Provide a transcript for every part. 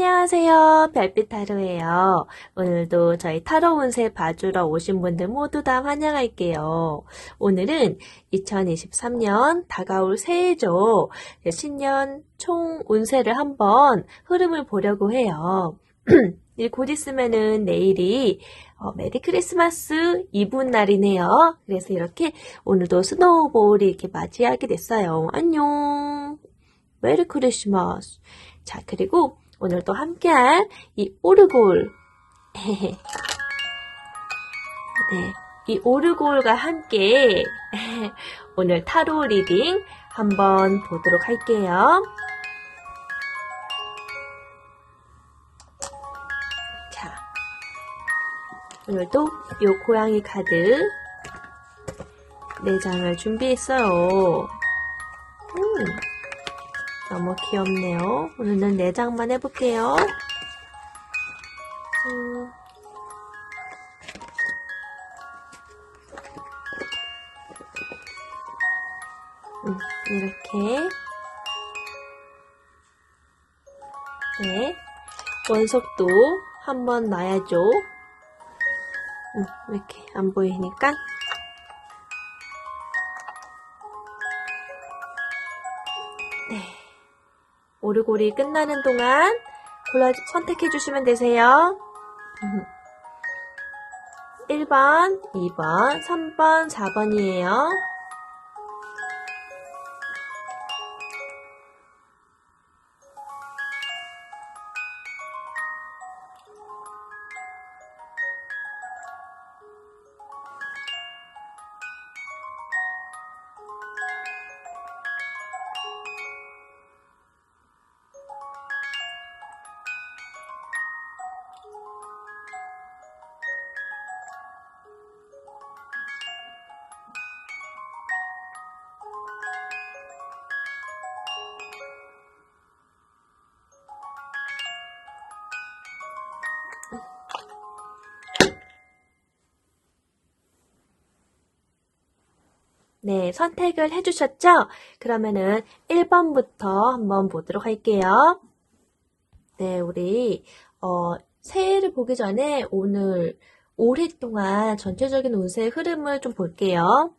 안녕하세요. 별빛 타로예요. 오늘도 저희 타로 운세 봐주러 오신 분들 모두 다 환영할게요. 오늘은 2023년 다가올 새해죠. 신년 총 운세를 한번 흐름을 보려고 해요. 곧 있으면은 내일이 메리 크리스마스 이브 날이네요. 그래서 이렇게 오늘도 스노우볼이 이렇게 맞이하게 됐어요. 안녕. 메리 크리스마스. 자, 그리고 오늘 또 함께할 이 오르골. 네, 이 오르골과 함께 오늘 타로 리딩 한번 보도록 할게요. 자, 오늘도 이 고양이 카드 4장을 준비했어요. 너무 귀엽네요. 오늘은 4장만 해볼게요. 이렇게. 네. 원석도 한번 놔야죠. 이렇게 안 보이니까. 네. 오르골이 끝나는 동안 선택해 주시면 되세요. 1번, 2번, 3번, 4번이에요. 네, 선택을 해주셨죠? 그러면은 1번부터 한번 보도록 할게요. 네, 우리 새해를 보기 전에 오늘 올해 동안 전체적인 운세의 흐름을 좀 볼게요.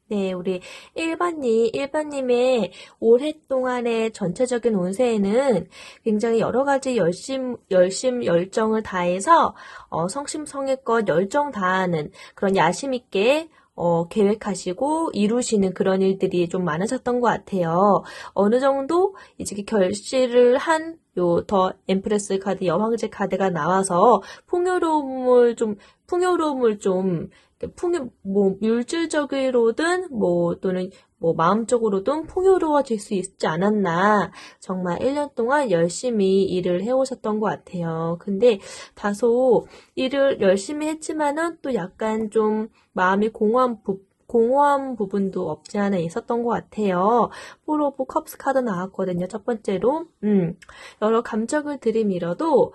네, 우리 1번님의 올해 동안의 전체적인 운세에는 굉장히 여러 가지 열정을 다해서, 성심성의껏 열정 다하는 그런 야심 있게, 계획하시고 이루시는 그런 일들이 좀 많으셨던 것 같아요. 어느 정도 이제 결실을 한 더 엠프레스 카드, 여왕제 카드가 나와서 풍요로움을 좀 물질적으로든, 또는 마음적으로든 풍요로워질 수 있지 않았나. 정말 1년 동안 열심히 일을 해오셨던 것 같아요. 근데 다소 일을 열심히 했지만은 또 약간 좀 마음이 공허한 부분도 없지 않아 있었던 것 같아요. 폴 오브 컵스 카드 나왔거든요. 첫 번째로. 여러 감정을 들이밀어도,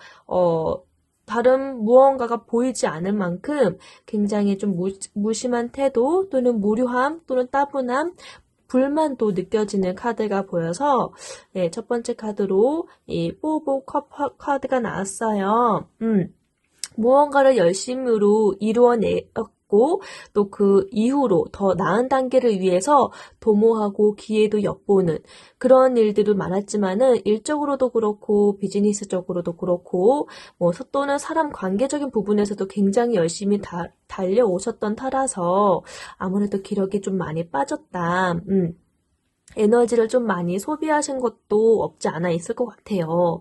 다른 무언가가 보이지 않을 만큼 굉장히 좀 무심한 태도 또는 무료함 또는 따분함, 불만도 느껴지는 카드가 보여서 네, 첫 번째 카드로 이 포브 컵 카드가 나왔어요. 무언가를 열심으로 이루어냈고 또 그 이후로 더 나은 단계를 위해서 도모하고 기회도 엿보는 그런 일들도 많았지만은 일적으로도 그렇고 비즈니스적으로도 그렇고 또는 사람 관계적인 부분에서도 굉장히 열심히 달려오셨던 터라서 아무래도 기력이 좀 많이 빠졌다. 에너지를 좀 많이 소비하신 것도 없지 않아 있을 것 같아요.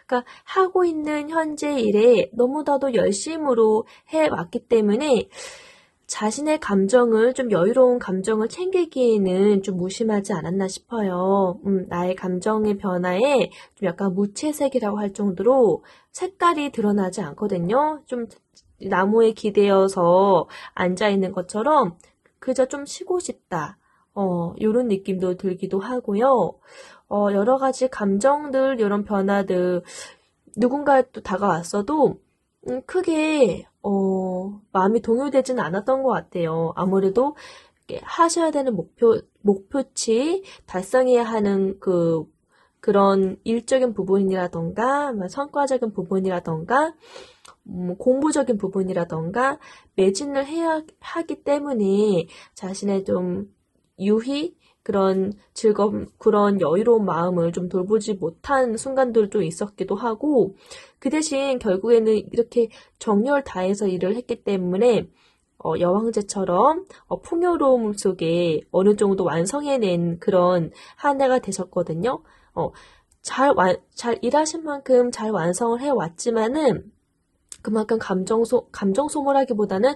그러니까 하고 있는 현재 일에 너무나도 열심으로 해왔기 때문에 자신의 감정을 좀 여유로운 감정을 챙기기에는 좀 무심하지 않았나 싶어요. 나의 감정의 변화에 좀 약간 무채색이라고 할 정도로 색깔이 드러나지 않거든요. 좀 나무에 기대어서 앉아있는 것처럼 그저 좀 쉬고 싶다. 요런 느낌도 들기도 하고요. 여러 가지 감정들, 이런 변화들, 누군가 또 다가왔어도 크게 마음이 동요되지는 않았던 것 같아요. 아무래도 하셔야 되는 목표치, 달성해야 하는 그런 일적인 부분이라던가, 성과적인 부분이라던가, 공부적인 부분이라던가, 매진을 해야 하기 때문에 자신의 좀 유희, 그런 즐거움, 그런 여유로운 마음을 좀 돌보지 못한 순간들도 있었기도 하고, 그 대신 결국에는 이렇게 정열 다해서 일을 했기 때문에, 여왕제처럼 풍요로움 속에 어느 정도 완성해낸 그런 한 해가 되셨거든요. 잘 일하신 만큼 잘 완성을 해왔지만은, 그만큼 감정 소모라기보다는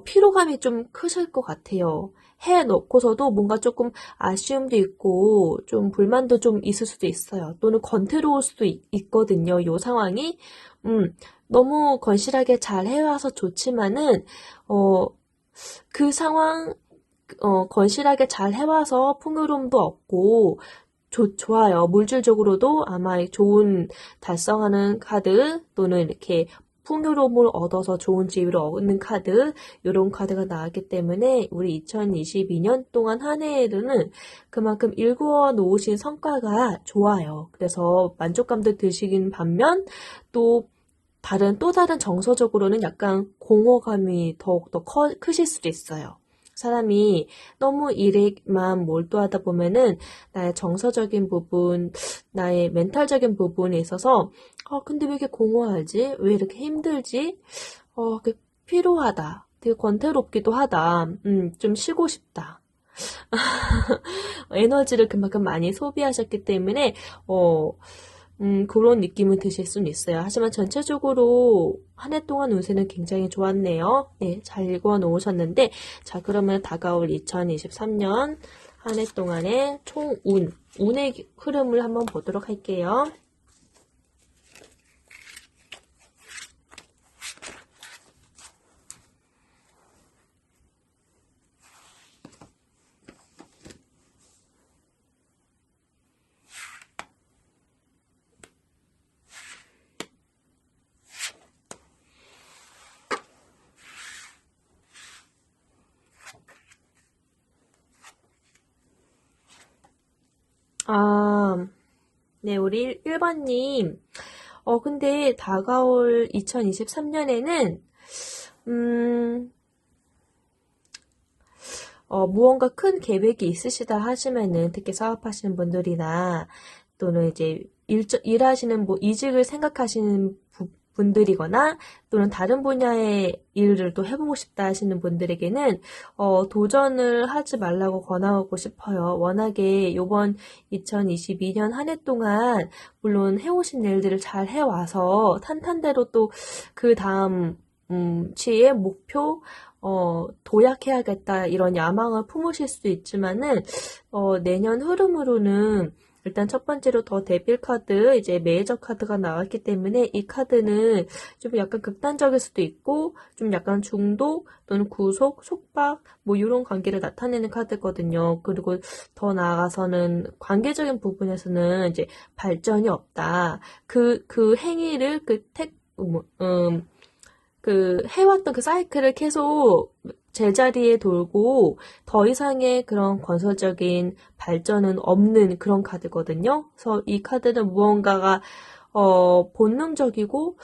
피로감이 좀 크실 것 같아요. 해놓고서도 뭔가 조금 아쉬움도 있고 좀 불만도 좀 있을 수도 있어요. 또는 권태로울 수도 있거든요. 요 상황이. 너무 건실하게 잘 해와서 좋지만은 그 상황 건실하게 잘 해와서 풍요로움도 없고 좋아요. 물질적으로도 아마 좋은 달성하는 카드 또는 이렇게 풍요로움을 얻어서 좋은 지위를 얻는 카드, 이런 카드가 나왔기 때문에 우리 2022년 동안 한 해에는 그만큼 일구어 놓으신 성과가 좋아요. 그래서 만족감도 드시긴 반면 또 다른 정서적으로는 약간 공허감이 더욱더 크실 수도 있어요. 사람이 너무 일에만 몰두하다 보면은 나의 정서적인 부분, 나의 멘탈적인 부분에 있어서 근데 왜 이렇게 공허하지? 왜 이렇게 힘들지? 이렇게 피로하다. 되게 권태롭기도 하다. 좀 쉬고 싶다. 에너지를 그만큼 많이 소비하셨기 때문에 그런 느낌을 드실 수는 있어요. 하지만 전체적으로 한 해 동안 운세는 굉장히 좋았네요. 네, 잘 읽어 놓으셨는데, 자, 그러면 다가올 2023년 한 해 동안의 운의 흐름을 한번 보도록 할게요. 네, 우리 1번님. 근데 다가올 2023년에는, 무언가 큰 계획이 있으시다 하시면은, 특히 사업하시는 분들이나, 또는 이제 일하시는 이직을 생각하시는 분들이거나 또는 다른 분야의 일을 또 해보고 싶다 하시는 분들에게는 도전을 하지 말라고 권하고 싶어요. 워낙에 요번 2022년 한 해 동안 물론 해오신 일들을 잘 해와서 탄탄대로 또 그 다음 치의 목표 도약해야겠다 이런 야망을 품으실 수도 있지만은 내년 흐름으로는 일단 첫 번째로 더 데빌 카드, 이제 메이저 카드가 나왔기 때문에 이 카드는 좀 약간 극단적일 수도 있고 좀 약간 중도 또는 구속, 속박 뭐 이런 관계를 나타내는 카드거든요. 그리고 더 나아가서는 관계적인 부분에서는 이제 발전이 없다. 그 행위를 해왔던 그 사이클을 계속 제자리에 돌고 더 이상의 그런 건설적인 발전은 없는 그런 카드거든요. 그래서 이 카드는 무언가가 본능적이고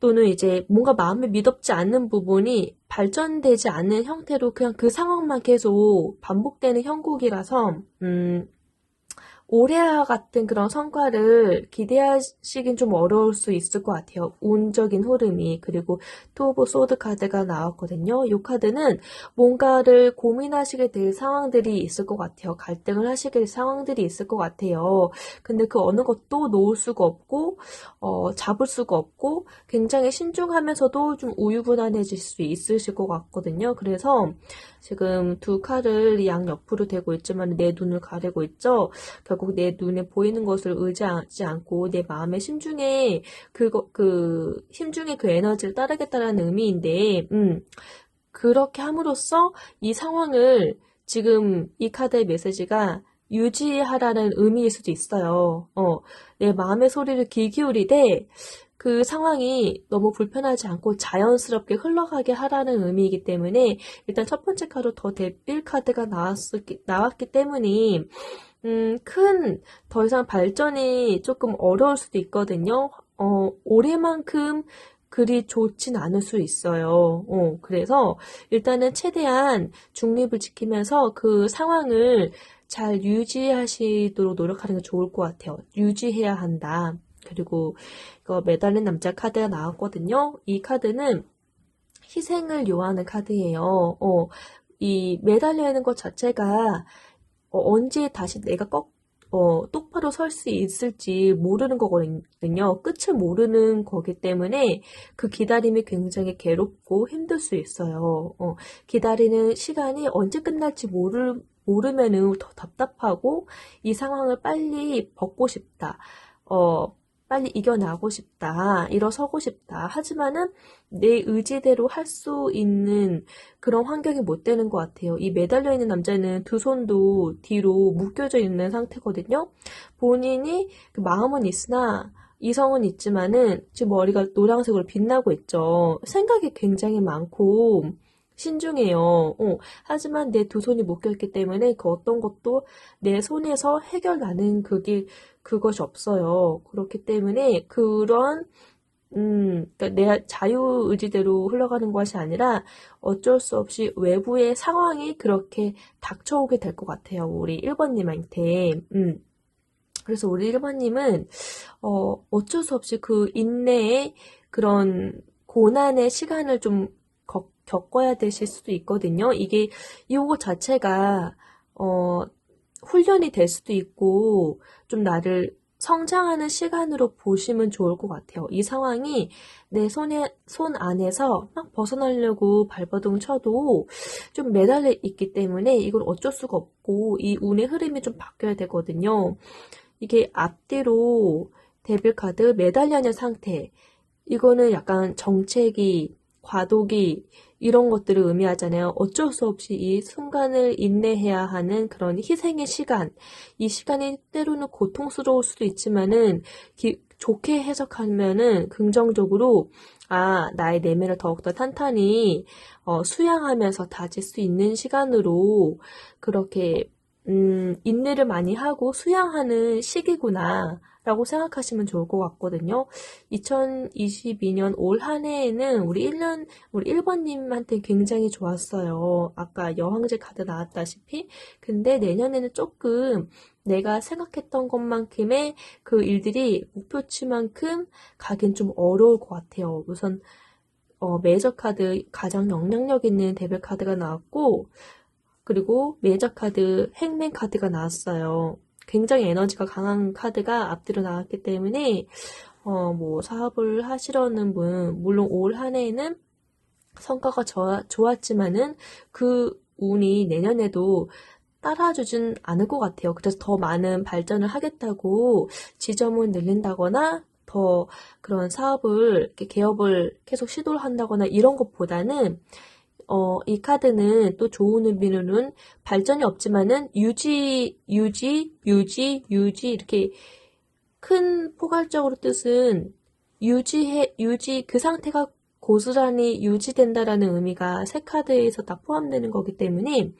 또는 이제 뭔가 마음에 미덥지 않는 부분이 발전되지 않는 형태로 그냥 그 상황만 계속 반복되는 형국이라서 올해와 같은 그런 성과를 기대하시긴 좀 어려울 수 있을 것 같아요. 운적인 흐름이. 그리고 투 오브 소드 카드가 나왔거든요. 이 카드는 뭔가를 고민하시게 될 상황들이 있을 것 같아요. 갈등을 하시게 될 상황들이 있을 것 같아요. 근데 그 어느 것도 놓을 수가 없고 잡을 수가 없고 굉장히 신중하면서도 좀 우유부단해질 수 있으실 것 같거든요. 그래서 지금 두 칼을 양옆으로 대고 있지만 내 눈을 가리고 있죠. 결국 내 눈에 보이는 것을 의지하지 않고 내 마음의 심중에 심중의 그 에너지를 따르겠다라는 의미인데, 그렇게 함으로써 이 상황을 지금 이 카드의 메시지가 유지하라는 의미일 수도 있어요. 내 마음의 소리를 귀 기울이되 그 상황이 너무 불편하지 않고 자연스럽게 흘러가게 하라는 의미이기 때문에 일단 첫 번째 카드 더 데빌 카드가 나왔기 때문에 더 이상 발전이 조금 어려울 수도 있거든요. 올해만큼 그리 좋진 않을 수 있어요. 그래서 일단은 최대한 중립을 지키면서 그 상황을 잘 유지하시도록 노력하는 게 좋을 것 같아요. 유지해야 한다. 그리고 이거 매달린 남자 카드가 나왔거든요. 이 카드는 희생을 요하는 카드예요. 이 매달려 있는 것 자체가 언제 다시 내가 똑바로 설 수 있을지 모르는 거거든요. 끝을 모르는 거기 때문에 그 기다림이 굉장히 괴롭고 힘들 수 있어요. 기다리는 시간이 언제 끝날지 모르면은 더 답답하고 이 상황을 빨리 벗고 싶다. 빨리 이겨나고 싶다. 일어서고 싶다. 하지만은 내 의지대로 할 수 있는 그런 환경이 못 되는 것 같아요. 이 매달려 있는 남자는 두 손도 뒤로 묶여져 있는 상태거든요. 본인이 그 마음은 있으나 이성은 있지만은 지금 머리가 노란색으로 빛나고 있죠. 생각이 굉장히 많고 신중해요. 하지만 내 두 손이 묶여있기 때문에 그 어떤 것도 내 손에서 해결나는 그것이 없어요. 그렇기 때문에 그러니까 내 자유의지대로 흘러가는 것이 아니라 어쩔 수 없이 외부의 상황이 그렇게 닥쳐오게 될 것 같아요. 우리 1번님한테. 그래서 우리 1번님은, 어쩔 수 없이 그 인내의 그런 고난의 시간을 좀 겪어야 되실 수도 있거든요. 이거 자체가, 훈련이 될 수도 있고, 좀 나를 성장하는 시간으로 보시면 좋을 것 같아요. 이 상황이 내 손 안에서 막 벗어나려고 발버둥 쳐도 좀 매달려 있기 때문에 이걸 어쩔 수가 없고, 이 운의 흐름이 좀 바뀌어야 되거든요. 이게 앞뒤로 데빌 카드 매달려 있는 상태. 이거는 약간 정체기, 과도기, 이런 것들을 의미하잖아요. 어쩔 수 없이 이 순간을 인내해야 하는 그런 희생의 시간. 이 시간이 때로는 고통스러울 수도 있지만은, 좋게 해석하면은 긍정적으로, 나의 내면을 더욱더 탄탄히, 수양하면서 다질 수 있는 시간으로, 그렇게, 인내를 많이 하고 수양하는 시기구나. 라고 생각하시면 좋을 것 같거든요. 2022년 올 한 해에는 우리 1번님한테 굉장히 좋았어요. 아까 여왕제 카드 나왔다시피. 근데 내년에는 조금 내가 생각했던 것만큼의 그 일들이 목표치만큼 가긴 좀 어려울 것 같아요. 우선, 메이저 카드 가장 영향력 있는 데빌 카드가 나왔고, 그리고 메이저 카드 행맨 카드가 나왔어요. 굉장히 에너지가 강한 카드가 앞뒤로 나왔기 때문에 사업을 하시려는 분, 물론 올 한 해에는 성과가 좋았지만은 그 운이 내년에도 따라주진 않을 것 같아요. 그래서 더 많은 발전을 하겠다고 지점을 늘린다거나 더 그런 사업을, 개업을 계속 시도를 한다거나 이런 것보다는 이 카드는 또 좋은 의미로는 발전이 없지만은 유지 이렇게 큰 포괄적으로 뜻은 그 상태가 고스란히 유지된다라는 의미가 세 카드에서 다 포함되는 거기 때문에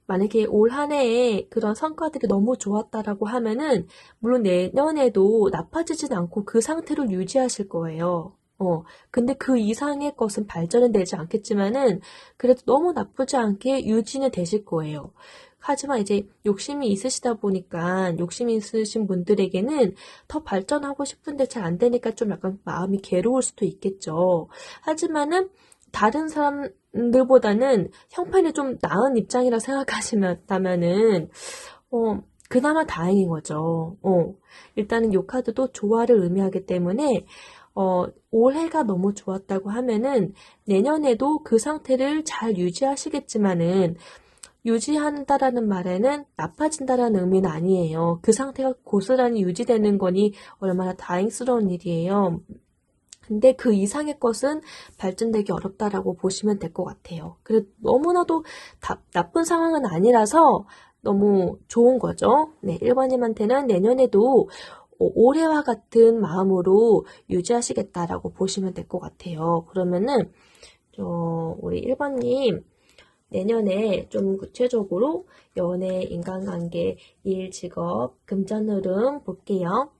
만약에 올 한 해에 그런 성과들이 너무 좋았다라고 하면은 물론 내년에도 나빠지진 않고 그 상태를 유지하실 거예요. 근데 그 이상의 것은 발전은 되지 않겠지만은, 그래도 너무 나쁘지 않게 유지는 되실 거예요. 하지만 이제 욕심이 있으시다 보니까 욕심이 있으신 분들에게는 더 발전하고 싶은데 잘 안 되니까 좀 약간 마음이 괴로울 수도 있겠죠. 하지만은 다른 사람들보다는 형편이 좀 나은 입장이라 생각하시면은 그나마 다행인 거죠. 일단은 요 카드도 조화를 의미하기 때문에 올해가 너무 좋았다고 하면은 내년에도 그 상태를 잘 유지하시겠지만은 유지한다라는 말에는 나빠진다라는 의미는 아니에요. 그 상태가 고스란히 유지되는 거니 얼마나 다행스러운 일이에요. 근데 그 이상의 것은 발전되기 어렵다라고 보시면 될 것 같아요. 그래 너무나도 나쁜 상황은 아니라서 너무 좋은 거죠. 네, 1번님한테는 내년에도 올해와 같은 마음으로 유지하시겠다라고 보시면 될 것 같아요. 그러면은 우리 1번님 내년에 좀 구체적으로 연애, 인간관계, 일, 직업, 금전흐름 볼게요.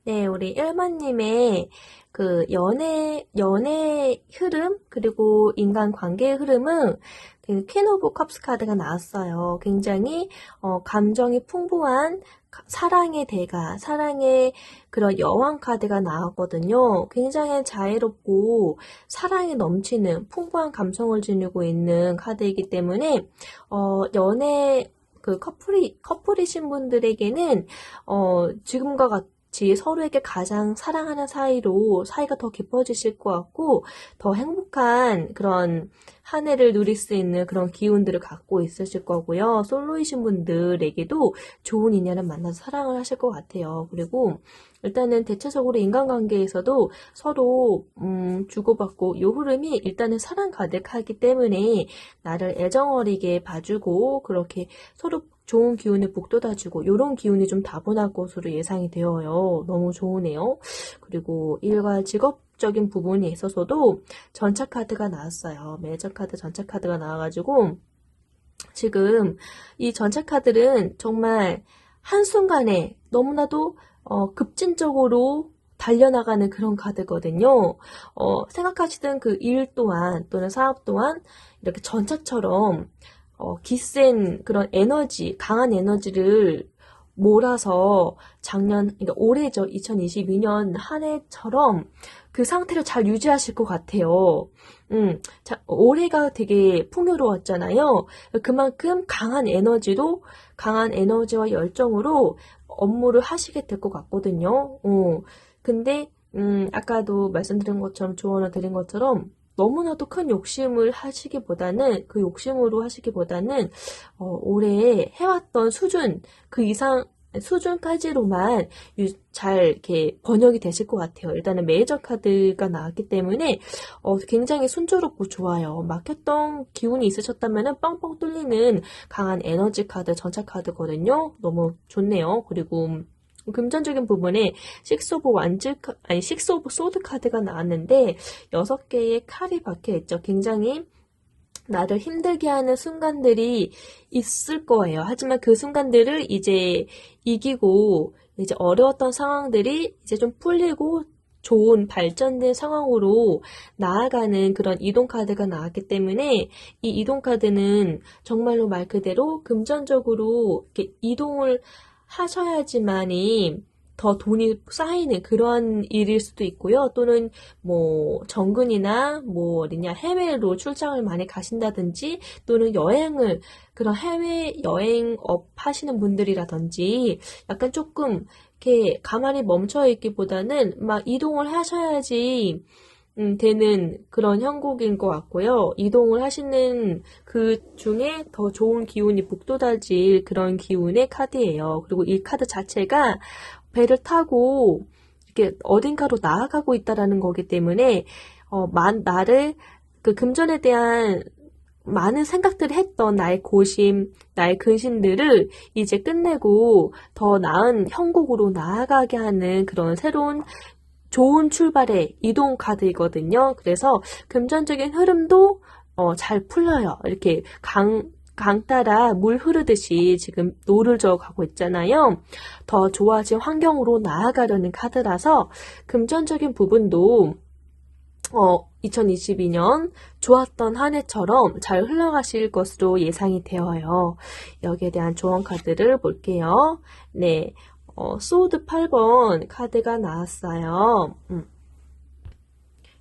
네, 우리 1번님의 그 연애 흐름, 그리고 인간 관계의 흐름은 그 퀸 오브 컵스 카드가 나왔어요. 굉장히, 감정이 풍부한 사랑의 대가, 사랑의 그런 여왕 카드가 나왔거든요. 굉장히 자애롭고 사랑이 넘치는 풍부한 감성을 지니고 있는 카드이기 때문에, 연애, 그 커플이신 분들에게는, 지금과 같이 서로에게 가장 사랑하는 사이로 사이가 더 깊어지실 것 같고, 더 행복한 그런 한 해를 누릴 수 있는 그런 기운들을 갖고 있으실 거고요. 솔로이신 분들에게도 좋은 인연을 만나서 사랑을 하실 것 같아요. 그리고 일단은 대체적으로 인간관계에서도 서로 주고받고 요 흐름이 일단은 사랑 가득하기 때문에 나를 애정어리게 봐주고 그렇게 서로 좋은 기운을 북돋아주고 이런 기운이 좀 다분할 것으로 예상이 되어요. 너무 좋으네요. 그리고 일과 직업적인 부분에 있어서도 전차 카드가 나왔어요. 매저 카드, 전차 카드가 나와가지고 지금 이 전차 카드는 정말 한순간에 너무나도 급진적으로 달려나가는 그런 카드거든요. 생각하시던 그 일 또한 또는 사업 또한 이렇게 전차처럼 기센 그런 에너지, 강한 에너지를 몰아서 그러니까 올해죠. 2022년 한 해처럼 그 상태를 잘 유지하실 것 같아요. 올해가 되게 풍요로웠잖아요. 그만큼 강한 에너지와 열정으로 업무를 하시게 될 것 같거든요. 근데, 아까도 말씀드린 것처럼, 조언을 드린 것처럼, 너무나도 큰 욕심을 하시기보다는, 그 욕심으로 하시기보다는, 올해 해왔던 그 이상, 수준까지로만 잘 이렇게 번역이 되실 것 같아요. 일단은 메이저 카드가 나왔기 때문에 굉장히 순조롭고 좋아요. 막혔던 기운이 있으셨다면 뻥뻥 뚫리는 강한 에너지 카드, 전차 카드거든요. 너무 좋네요. 그리고 금전적인 부분에 식스 오브 소드 카드가 나왔는데 6개의 칼이 박혀 있죠. 굉장히 나를 힘들게 하는 순간들이 있을 거예요. 하지만 그 순간들을 이제 이기고 이제 어려웠던 상황들이 이제 좀 풀리고 좋은 발전된 상황으로 나아가는 그런 이동 카드가 나왔기 때문에 이 이동 카드는 정말로 말 그대로 금전적으로 이렇게 이동을 하셔야지만이 더 돈이 쌓이는 그런 일일 수도 있고요. 또는 뭐 정근이나 뭐 어디냐 해외로 출장을 많이 가신다든지 또는 여행을 그런 해외 여행업 하시는 분들이라든지 약간 조금 이렇게 가만히 멈춰 있기보다는 막 이동을 하셔야지 되는 그런 형국인 것 같고요. 이동을 하시는 그 중에 더 좋은 기운이 북돋아질 그런 기운의 카드예요. 그리고 이 카드 자체가 배를 타고 이렇게 어딘가로 나아가고 있다라는 거기 때문에 나를 그 금전에 대한 많은 생각들을 했던 나의 고심, 나의 근심들을 이제 끝내고 더 나은 형국으로 나아가게 하는 그런 새로운 좋은 출발의 이동 카드이거든요. 그래서 금전적인 흐름도 잘 풀려요. 이렇게 강 따라 물 흐르듯이 지금 노를 저어 가고 있잖아요. 더 좋아진 환경으로 나아가려는 카드라서 금전적인 부분도 2022년 좋았던 한 해처럼 잘 흘러가실 것으로 예상이 되어요. 여기에 대한 조언 카드를 볼게요. 네, 소드 8번 카드가 나왔어요.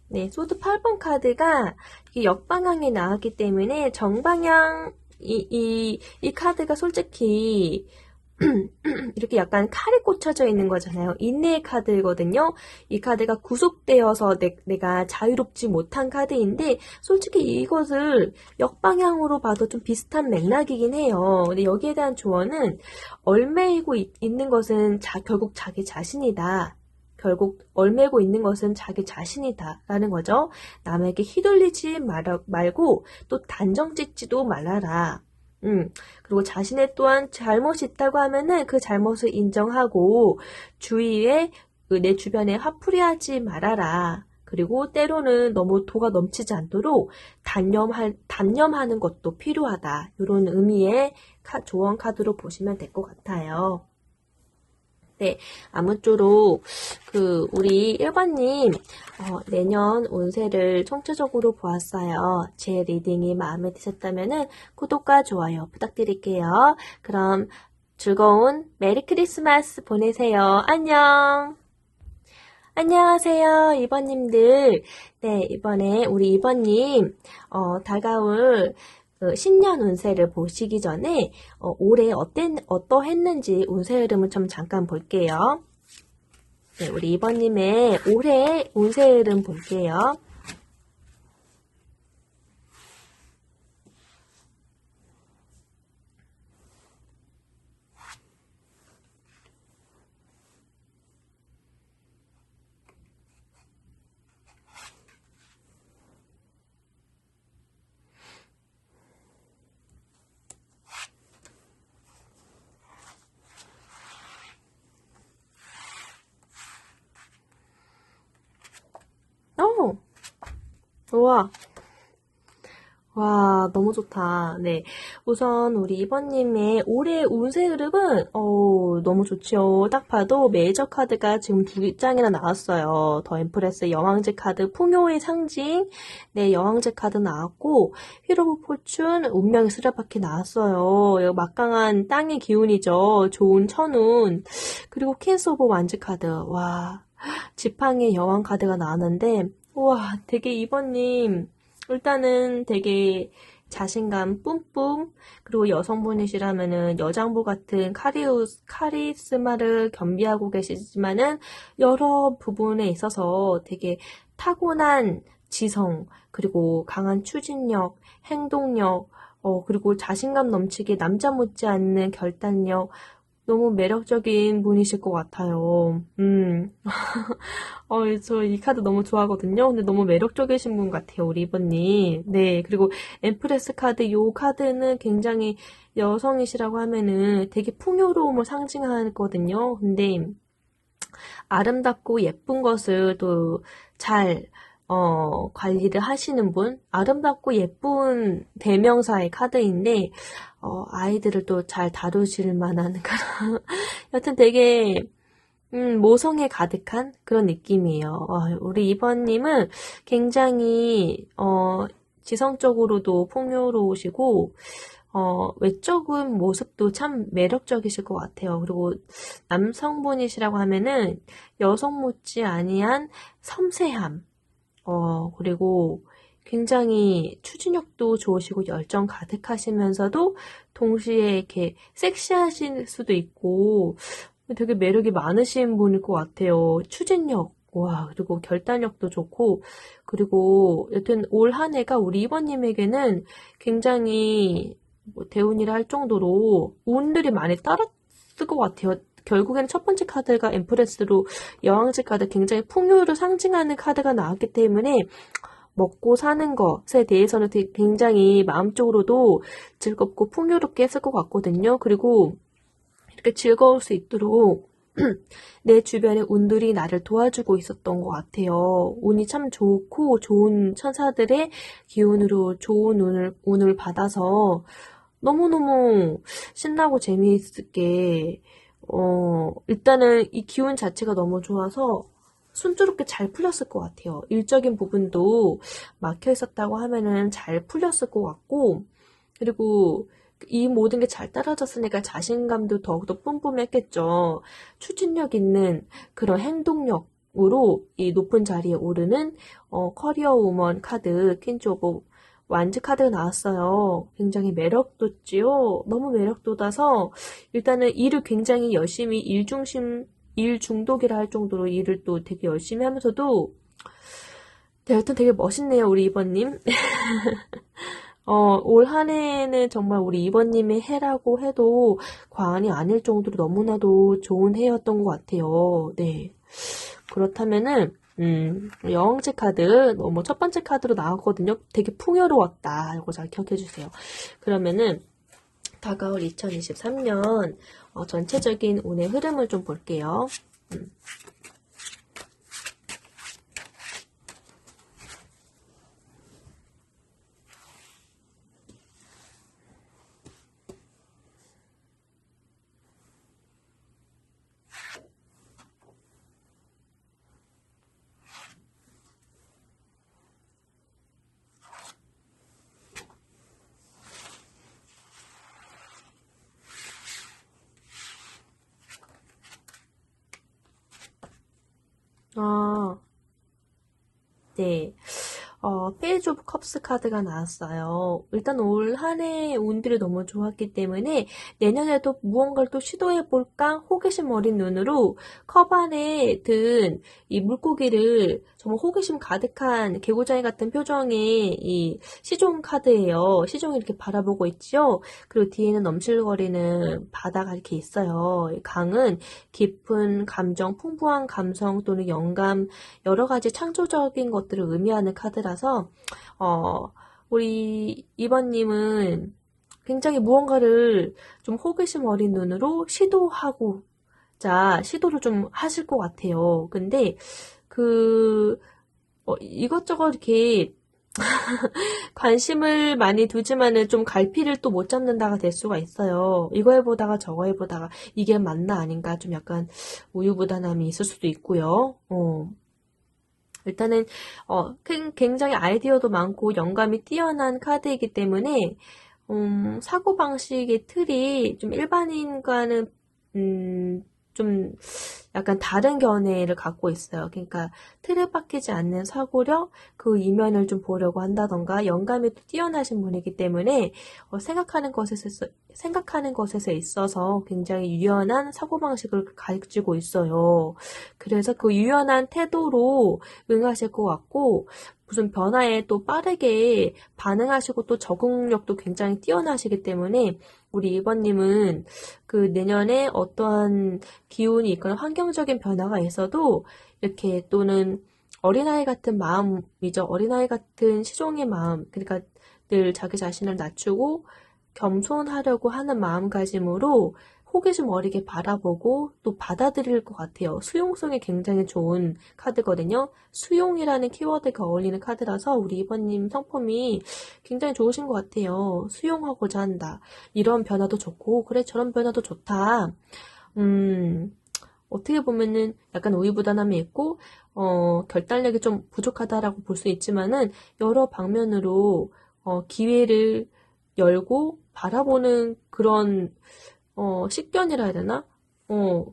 네, 소드 8번 카드가 역방향에 나왔기 때문에 정방향 이 카드가 솔직히 이렇게 약간 칼이 꽂혀져 있는 거잖아요. 인내의 카드거든요. 이 카드가 구속되어서 내가 자유롭지 못한 카드인데 솔직히 이것을 역방향으로 봐도 좀 비슷한 맥락이긴 해요. 근데 여기에 대한 조언은 얽매이고 있는 것은 결국 자기 자신이다. 결국 얽매고 있는 것은 자기 자신이다 라는 거죠. 남에게 휘둘리지 말고 또 단정 짓지도 말아라. 그리고 자신의 또한 잘못이 있다고 하면은 그 잘못을 인정하고 주위에 내 주변에 화풀이하지 말아라. 그리고 때로는 너무 도가 넘치지 않도록 단념하는 것도 필요하다. 이런 의미의 조언 카드로 보시면 될 것 같아요. 네, 아무쪼록 우리 1번님 내년 운세를 총체적으로 보았어요. 제 리딩이 마음에 드셨다면 구독과 좋아요 부탁드릴게요. 그럼 즐거운 메리 크리스마스 보내세요. 안녕. 안녕하세요, 2번님들. 네, 이번에 우리 2번님 다가올 신년 운세를 보시기 전에 올해 어떠했는지 운세 흐름을 좀 잠깐 볼게요. 네, 우리 2번님의 올해 운세 흐름 볼게요. 우와. 와, 너무 좋다. 네. 우선 우리 2번님의 올해 운세 흐름은 너무 좋죠. 딱 봐도 메이저 카드가 지금 2장이나 나왔어요. 더 엠프레스 여왕제 카드 풍요의 상징. 네, 여왕제 카드 나왔고 휠 오브 포춘 운명의 수레바퀴 나왔어요. 막강한 땅의 기운이죠. 좋은 천운. 그리고 퀸스 오브 완즈 카드. 와, 지팡이의 여왕 카드가 나왔는데 우와, 되게 2번님 일단은 되게 자신감 뿜뿜 그리고 여성분이시라면은 여장부 같은 카리스마를 겸비하고 계시지만은 여러 부분에 있어서 되게 타고난 지성 그리고 강한 추진력, 행동력 그리고 자신감 넘치게 남자 못지않는 결단력 너무 매력적인 분이실 것 같아요. 저 이 카드 너무 좋아하거든요. 근데 너무 매력적이신 분 같아요, 우리 2번님. 네, 그리고 엠프레스 카드, 요 카드는 굉장히 여성이시라고 하면은 되게 풍요로움을 상징하거든요. 근데 아름답고 예쁜 것을 또 잘, 관리를 하시는 분? 아름답고 예쁜 대명사의 카드인데, 아이들을 또 잘 다루실 만한 그런, 여튼 되게, 모성에 가득한 그런 느낌이에요. 우리 2번님은 굉장히, 지성적으로도 풍요로우시고, 외적인 모습도 참 매력적이실 것 같아요. 그리고 남성분이시라고 하면은 여성 못지 아니한 섬세함, 그리고 굉장히 추진력도 좋으시고 열정 가득하시면서도 동시에 이렇게 섹시하실 수도 있고 되게 매력이 많으신 분일 것 같아요. 추진력, 와, 그리고 결단력도 좋고, 그리고 여튼 올 한 해가 우리 이번님에게는 굉장히 대운이라 할 정도로 운들이 많이 따랐을 것 같아요. 결국엔 첫 번째 카드가 엠프레스로 여왕제 카드 굉장히 풍요를 상징하는 카드가 나왔기 때문에 먹고 사는 것에 대해서는 굉장히 마음적으로도 즐겁고 풍요롭게 했을 것 같거든요. 그리고 이렇게 즐거울 수 있도록 내 주변의 운들이 나를 도와주고 있었던 것 같아요. 운이 참 좋고 좋은 천사들의 기운으로 좋은 운을 받아서 너무너무 신나고 재미있게 일단은 이 기운 자체가 너무 좋아서 순조롭게 잘 풀렸을 것 같아요. 일적인 부분도 막혀 있었다고 하면은 잘 풀렸을 것 같고, 그리고 이 모든 게 잘 따라졌으니까 자신감도 더욱더 뿜뿜했겠죠. 추진력 있는 그런 행동력으로 이 높은 자리에 오르는 커리어 우먼 카드, 퀸즈 오브 완즈 카드가 나왔어요. 굉장히 매력돋지요? 너무 매력돋아서 일단은 일을 굉장히 열심히 일 중독이라 할 정도로 일을 또 되게 열심히 하면서도 여튼 되게 멋있네요, 우리 이번님. 올 한 해는 정말 우리 이번님의 해라고 해도 과언이 아닐 정도로 너무나도 좋은 해였던 것 같아요. 네. 그렇다면은, 여왕제 카드, 첫 번째 카드로 나왔거든요. 되게 풍요로웠다. 이거 잘 기억해 주세요. 그러면은, 다가올 2023년, 전체적인 운의 흐름을 좀 볼게요. 아, 네. 페이지 오브 컵스 카드가 나왔어요. 일단 올 한 해의 운들이 너무 좋았기 때문에 내년에도 무언가를 또 시도해볼까 호기심 어린 눈으로 컵 안에 든 이 물고기를 정말 호기심 가득한 개구장이 같은 표정의 이 시종 카드예요. 시종이 이렇게 바라보고 있지요. 그리고 뒤에는 넘실거리는 바다가 이렇게 있어요. 이 강은 깊은 감정, 풍부한 감성 또는 영감, 여러 가지 창조적인 것들을 의미하는 카드라서, 우리 이번님은 굉장히 무언가를 좀 호기심 어린 눈으로 시도를 좀 하실 것 같아요. 근데, 이것저것 이렇게 관심을 많이 두지만은 좀 갈피를 또 못 잡는다가 될 수가 있어요. 이거 해보다가 저거 해보다가 이게 맞나 아닌가 좀 약간 우유부단함이 있을 수도 있고요. 일단은 굉장히 아이디어도 많고 영감이 뛰어난 카드이기 때문에 사고방식의 틀이 좀 일반인과는 좀 약간 다른 견해를 갖고 있어요. 그러니까 틀에 박히지 않는 사고력, 그 이면을 좀 보려고 한다던가 영감이 또 뛰어나신 분이기 때문에 생각하는 것에서 있어서 굉장히 유연한 사고방식을 가지고 있어요. 그래서 그 유연한 태도로 응하실 것 같고 무슨 변화에 또 빠르게 반응하시고 또 적응력도 굉장히 뛰어나시기 때문에 우리 2번님은 그 내년에 어떠한 기운이 있거나 환경적인 변화가 있어도 이렇게 또는 어린아이 같은 마음이죠. 어린아이 같은 시종의 마음. 그러니까 늘 자기 자신을 낮추고 겸손하려고 하는 마음가짐으로 호기심 어리게 바라보고 또 받아들일 것 같아요. 수용성이 굉장히 좋은 카드거든요. 수용이라는 키워드가 어울리는 카드라서 우리 이번님 성품이 굉장히 좋으신 것 같아요. 수용하고자 한다. 이런 변화도 좋고 그래 저런 변화도 좋다. 어떻게 보면은 약간 우유부단함이 있고 결단력이 좀 부족하다라고 볼 수 있지만은 여러 방면으로 기회를 열고 바라보는 그런, 식견이라 해야 되나?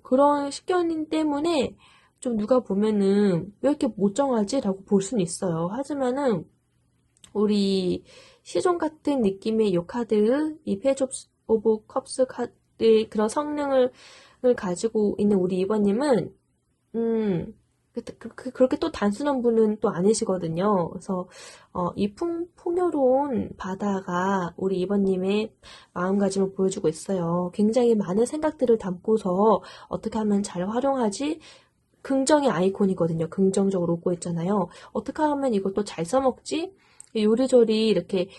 그런 식견 때문에 좀 누가 보면은 왜 이렇게 못 정하지? 라고 볼 수는 있어요. 하지만은 우리 시종 같은 느낌의 이 카드, 이 페이지 오브 컵스 카드의 그런 성능을 가지고 있는 우리 2번님은, 그렇게 또 단순한 분은 또 아니시거든요. 그래서, 이 풍요로운 바다가 우리 2번님의 마음가짐을 보여주고 있어요. 굉장히 많은 생각들을 담고서 어떻게 하면 잘 활용하지? 긍정의 아이콘이거든요. 긍정적으로 오고 있잖아요. 어떻게 하면 이것도 잘 써먹지? 요리조리 이렇게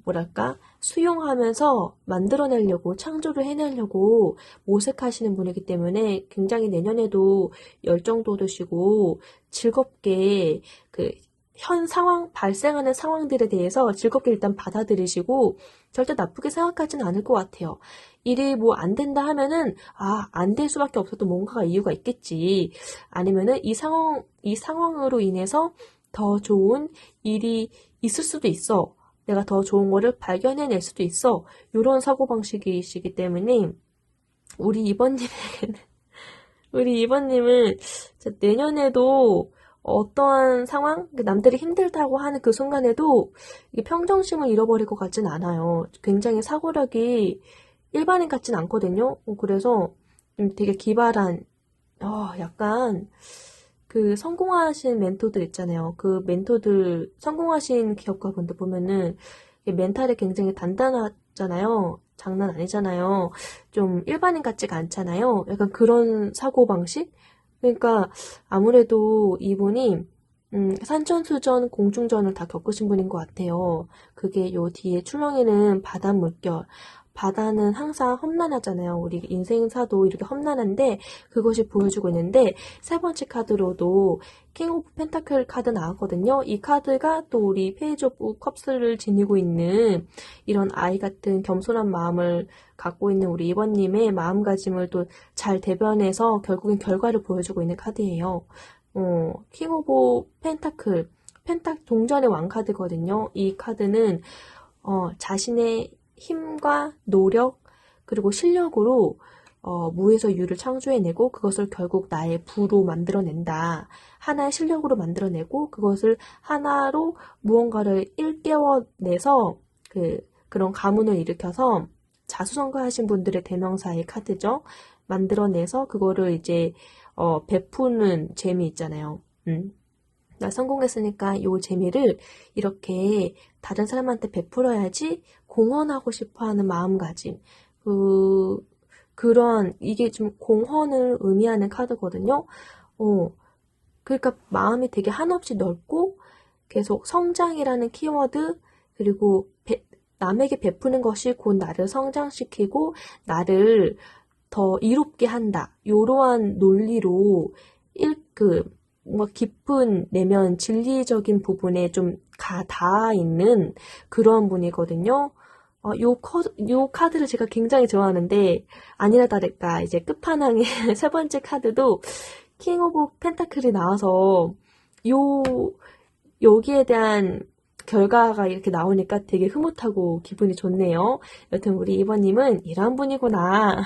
뭐랄까 수용하면서 만들어내려고 창조를 해내려고 모색하시는 분이기 때문에 굉장히 내년에도 열정도 드시고 즐겁게 그 현 상황, 발생하는 상황들에 대해서 즐겁게 일단 받아들이시고 절대 나쁘게 생각하지는 않을 것 같아요. 일이 뭐 안 된다 하면은 안 될 수밖에 없어도 뭔가가 이유가 있겠지. 아니면은 이 상황으로 인해서 더 좋은 일이 있을 수도 있어. 내가 더 좋은 거를 발견해낼 수도 있어. 이런 사고방식이시기 때문에 우리 이번님은 내년에도 어떠한 상황, 남들이 힘들다고 하는 그 순간에도 이게 평정심을 잃어버릴 것 같진 않아요. 굉장히 사고력이 일반인 같진 않거든요. 그래서 되게 기발한, 약간 그 성공하신 멘토들 있잖아요. 그 멘토들, 성공하신 기업가분들 보면은 멘탈이 굉장히 단단하잖아요. 장난 아니잖아요. 좀 일반인 같지가 않잖아요. 약간 그런 사고방식? 그러니까 아무래도 이분이 산전수전, 공중전을 다 겪으신 분인 것 같아요. 그게 요 뒤에 출렁이는 바다 물결. 바다는 항상 험난하잖아요. 우리 인생사도 이렇게 험난한데 그것이 보여주고 있는데 세 번째 카드로도 킹 오브 펜타클 카드 나왔거든요. 이 카드가 또 우리 페이지 오브 컵스를 지니고 있는 이런 아이 같은 겸손한 마음을 갖고 있는 우리 2번님의 마음가짐을 또 잘 대변해서 결국엔 결과를 보여주고 있는 카드예요. 킹 오브 펜타클, 동전의 왕 카드거든요. 이 카드는 자신의 힘과 노력 그리고 실력으로 무에서 유를 창조해내고 그것을 결국 나의 부로 만들어낸다. 하나의 실력으로 만들어내고 그것을 하나로 무언가를 일깨워내서 그런 가문을 일으켜서 자수성가하신 분들의 대명사의 카드죠. 만들어내서 그거를 이제 베푸는 재미 있잖아요. 나 성공했으니까 요 재미를 이렇게 다른 사람한테 베풀어야지 공헌하고 싶어하는 마음가짐. 그런 이게 좀 공헌을 의미하는 카드거든요. 그러니까 마음이 되게 한없이 넓고 계속 성장이라는 키워드 그리고 남에게 베푸는 것이 곧 나를 성장시키고 나를 더 이롭게 한다. 이러한 논리로 뭔가 깊은 내면 진리적인 부분에 좀 닿아 있는 그런 분이거든요. 요 카드를 제가 굉장히 좋아하는데 아니나 다를까 이제 끝판왕의 세 번째 카드도 킹 오브 펜타클이 나와서 여기에 대한 결과가 이렇게 나오니까 되게 흐뭇하고 기분이 좋네요. 여튼 우리 2번님은 이런 분이구나.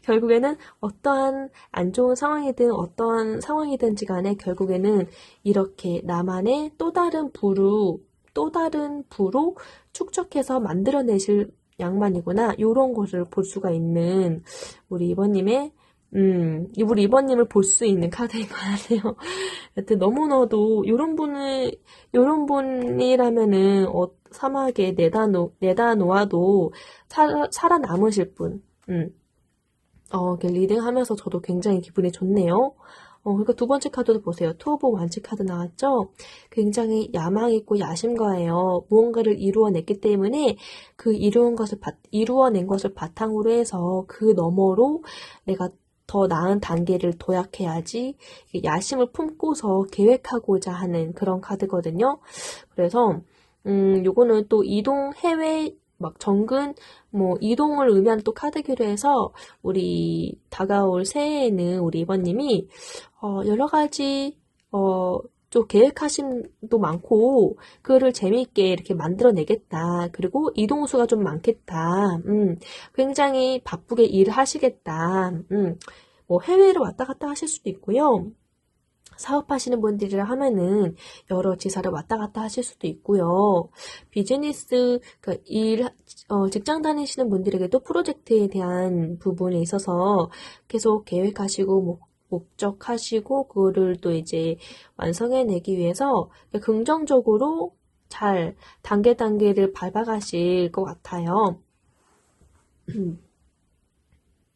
결국에는 어떠한 안 좋은 상황이든 어떠한 상황이든지 간에 결국에는 이렇게 나만의 또 다른 부로 축적해서 만들어내실 양반이구나. 이런 것을 볼 수가 있는 우리 2번님의 우리 2번님을 볼 수 있는 카드인 것 같아요. 여튼 너무나도 요런 분이라면은 사막에 내다 놓아도 살아남으실 분. 이렇게 리딩하면서 저도 굉장히 기분이 좋네요. 그러니까 두 번째 카드도 보세요. 투 오브 완치 카드 나왔죠? 굉장히 야망 있고 야심가예요. 무언가를 이루어냈기 때문에 그 이루어낸 것을 바탕으로 해서 그 너머로 내가 더 나은 단계를 도약해야지 야심을 품고서 계획하고자 하는 그런 카드거든요. 그래서 요거는 또 해외 정근 이동을 의미하는 또 카드기로 해서 우리 다가올 새해에는 우리 2번님이 여러 가지 좀 계획하심도 많고, 그거를 재미있게 이렇게 만들어내겠다. 그리고 이동수가 좀 많겠다. 굉장히 바쁘게 일을 하시겠다. 뭐 해외로 왔다 갔다 하실 수도 있고요. 사업하시는 분들이라 하면은 여러 지사를 왔다 갔다 하실 수도 있고요. 비즈니스, 직장 다니시는 분들에게도 프로젝트에 대한 부분에 있어서 계속 계획하시고, 목적하시고, 그거를 또 이제 완성해내기 위해서 긍정적으로 잘 단계를 밟아가실 것 같아요.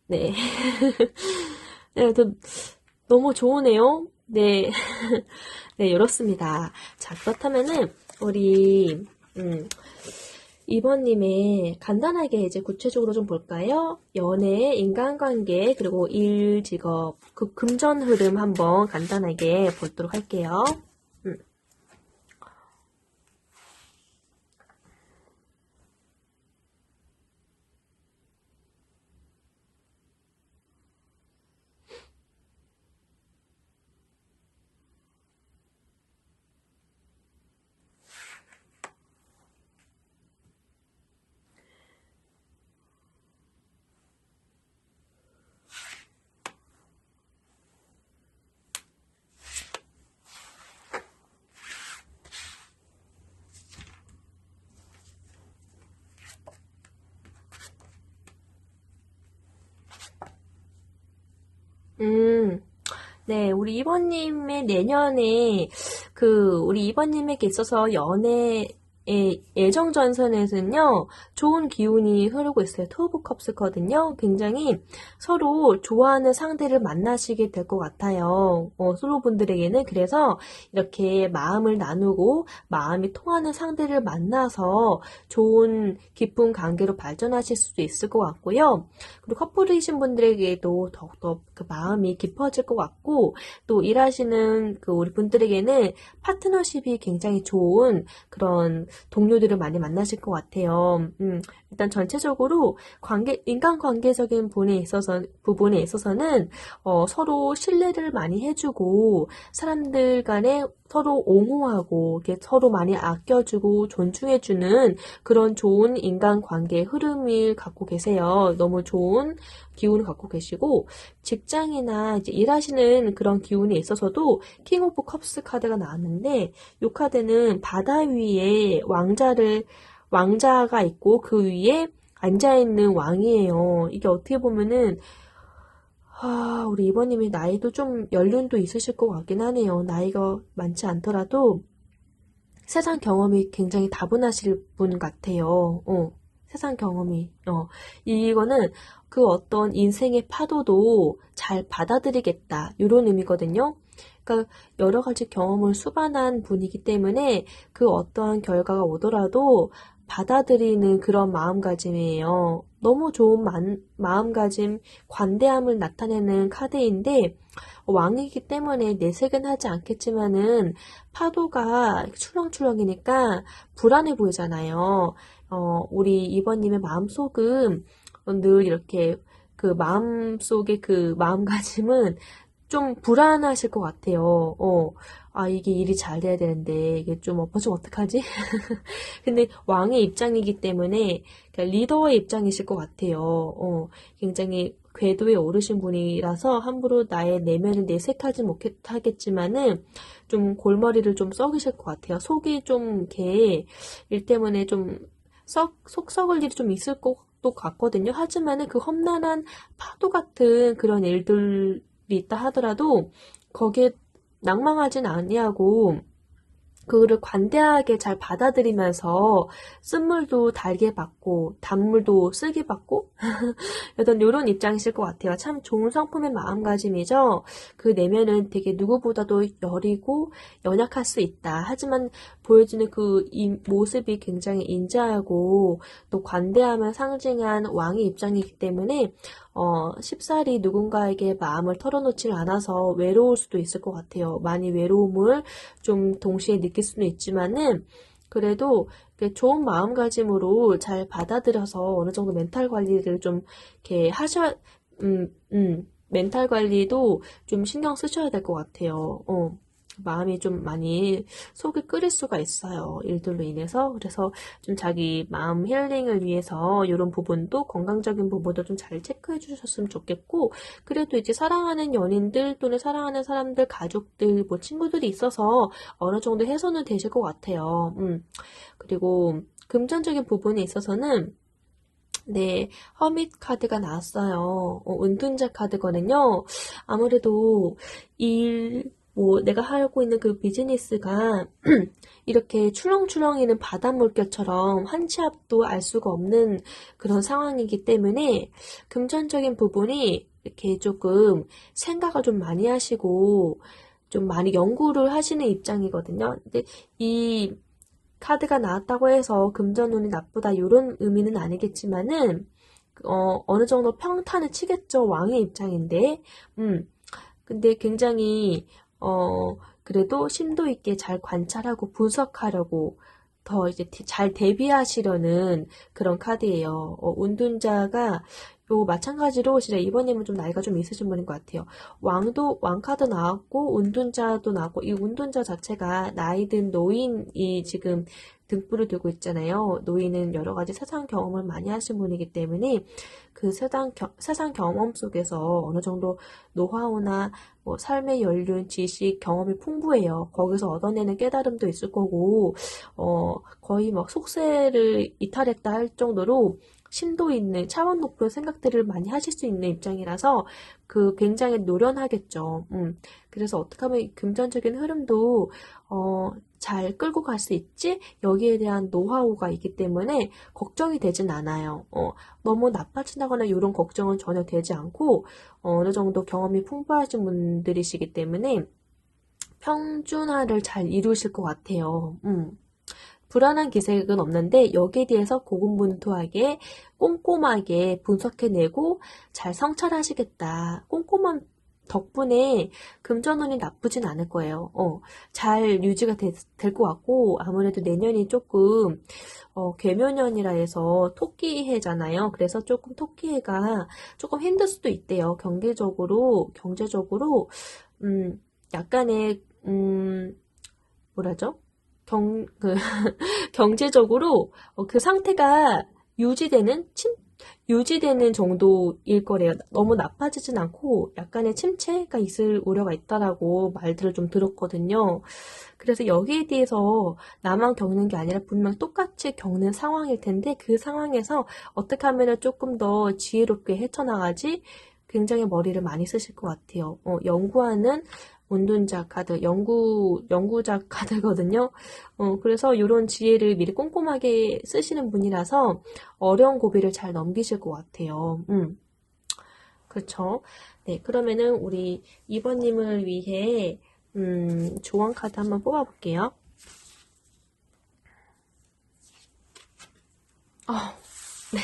네. 네, 너무 좋으네요. 네. 네, 이렇습니다. 자, 그렇다면은, 우리, 2번님의 간단하게 이제 구체적으로 좀 볼까요? 연애, 인간관계, 그리고 일, 직업, 그 금전 흐름 한번 간단하게 보도록 할게요. 네, 우리 이번님의 내년에, 우리 이번님에게 있어서 연애의 애정 전선에서는요, 좋은 기운이 흐르고 있어요. 투 오브 컵스거든요. 굉장히 서로 좋아하는 상대를 만나시게 될 것 같아요. 솔로분들에게는. 그래서 이렇게 마음을 나누고 마음이 통하는 상대를 만나서 좋은 깊은 관계로 발전하실 수도 있을 것 같고요. 그리고 커플이신 분들에게도 더욱더 그 마음이 깊어질 것 같고, 또 일하시는 우리 분들에게는 파트너십이 굉장히 좋은 그런 동료들을 많이 만나실 것 같아요. 일단 전체적으로 인간관계적인 부분에 있어서는, 서로 신뢰를 많이 해주고, 사람들 간에 서로 옹호하고, 이렇게 서로 많이 아껴주고, 존중해주는 그런 좋은 인간관계 흐름을 갖고 계세요. 너무 좋은 기운을 갖고 계시고, 직장이나 이제 일하시는 그런 기운에 있어서도 킹 오브 컵스 카드가 나왔는데, 이 카드는 바다 위에 왕자가 있고 그 위에 앉아있는 왕이에요. 이게 어떻게 보면은 우리 이번님이 나이도 좀 연륜도 있으실 것 같긴 하네요. 나이가 많지 않더라도 세상 경험이 굉장히 다분하실 분 같아요. 세상 경험이. 이거는 그 어떤 인생의 파도도 잘 받아들이겠다. 이런 의미거든요. 그러니까 여러 가지 경험을 수반한 분이기 때문에 그 어떠한 결과가 오더라도 받아들이는 그런 마음가짐이에요. 너무 좋은 마음가짐, 관대함을 나타내는 카드인데, 왕이기 때문에 내색은 하지 않겠지만은 파도가 출렁출렁이니까 불안해 보이잖아요. 우리 이번님의 마음속은 늘 이렇게 그 마음속의 그 마음가짐은 좀 불안하실 것 같아요. 이게 일이 잘 돼야 되는데, 이게 좀 엎어지면 어떡하지? 근데 왕의 입장이기 때문에, 그러니까 리더의 입장이실 것 같아요. 굉장히 궤도에 오르신 분이라서 함부로 나의 내면을 내색하지 못하겠지만은, 좀 골머리를 좀 썩이실 것 같아요. 속이 좀 이렇게, 일 때문에 좀 속 썩을 일이 좀 있을 것도 같거든요. 하지만은 그 험난한 파도 같은 그런 일들이 있다 하더라도 거기에 낭망하진 아니하고 그거를 관대하게 잘 받아들이면서 쓴물도 달게 받고 단물도 쓰게 받고 어떤 이런 입장이실 것 같아요. 참 좋은 성품의 마음가짐이죠. 그 내면은 되게 누구보다도 여리고 연약할 수 있다. 하지만 보여지는 모습이 굉장히 인자하고 또 관대함을 상징한 왕의 입장이기 때문에 쉽사리 누군가에게 마음을 털어놓질 않아서 외로울 수도 있을 것 같아요. 많이 외로움을 좀 동시에 느낄 수는 있지만은 그래도 좋은 마음가짐으로 잘 받아들여서 어느 정도 멘탈 관리를 좀 이렇게 멘탈 관리도 좀 신경 쓰셔야 될 것 같아요. 마음이 좀 많이 속이 끓일 수가 있어요. 일들로 인해서. 그래서 좀 자기 마음 힐링을 위해서 이런 부분도 건강적인 부분도 좀 잘 체크해 주셨으면 좋겠고, 그래도 이제 사랑하는 연인들 또는 사랑하는 사람들, 가족들, 뭐 친구들이 있어서 어느 정도 해소는 되실 것 같아요. 그리고 금전적인 부분에 있어서는 네, 허밋 카드가 나왔어요. 은둔자 카드거든요. 아무래도 내가 하고 있는 그 비즈니스가 이렇게 출렁출렁이는 바닷물결처럼 한 치 앞도 알 수가 없는 그런 상황이기 때문에 금전적인 부분이 이렇게 조금 생각을 좀 많이 하시고 좀 많이 연구를 하시는 입장이거든요. 근데 이 카드가 나왔다고 해서 금전운이 나쁘다 이런 의미는 아니겠지만은 어느 정도 평탄을 치겠죠. 왕의 입장인데. 근데 굉장히 그래도 심도 있게 잘 관찰하고 분석하려고 더 이제 잘 대비하시려는 그런 카드예요. 운둔자가 요 마찬가지로 진짜 이번에는 좀 나이가 좀 있으신 분인 것 같아요. 왕카드 나왔고 운둔자도 나왔고 이 운둔자 자체가 나이든 노인이 지금 등불을 들고 있잖아요. 노인은 여러 가지 세상 경험을 많이 하신 분이기 때문에 그 세상 경험 속에서 어느 정도 노하우나 뭐 삶의 연륜, 지식, 경험이 풍부해요. 거기서 얻어내는 깨달음도 있을 거고, 거의 막 속세를 이탈했다 할 정도로 심도 있는 차원 높은 생각들을 많이 하실 수 있는 입장이라서 그 굉장히 노련하겠죠. 그래서 어떻게 하면 이 금전적인 흐름도 잘 끌고 갈 수 있지? 여기에 대한 노하우가 있기 때문에 걱정이 되진 않아요. 너무 나빠진다거나 이런 걱정은 전혀 되지 않고 어느 정도 경험이 풍부하신 분들이시기 때문에 평준화를 잘 이루실 것 같아요. 불안한 기색은 없는데 여기에 대해서 고군분투하게 꼼꼼하게 분석해내고 잘 성찰하시겠다. 꼼꼼한 덕분에 금전운이 나쁘진 않을 거예요. 잘 유지가 될 것 같고 아무래도 내년이 조금 괴묘년이라 해서 토끼해잖아요. 그래서 조금 토끼해가 조금 힘들 수도 있대요. 경제적으로 약간의 뭐라죠? 경제적으로 그 상태가 유지되는 정도일 거래요. 너무 나빠지진 않고 약간의 침체가 있을 우려가 있다라고 말들을 좀 들었거든요. 그래서 여기에 대해서 나만 겪는 게 아니라 분명 똑같이 겪는 상황일 텐데 그 상황에서 어떻게 하면 조금 더 지혜롭게 헤쳐나가지 굉장히 머리를 많이 쓰실 것 같아요. 연구하는 운둔자 카드, 연구자 카드거든요. 그래서 이런 지혜를 미리 꼼꼼하게 쓰시는 분이라서 어려운 고비를 잘 넘기실 것 같아요. 그렇죠. 네, 그러면은 우리 2번님을 위해 조언 카드 한번 뽑아볼게요. 네.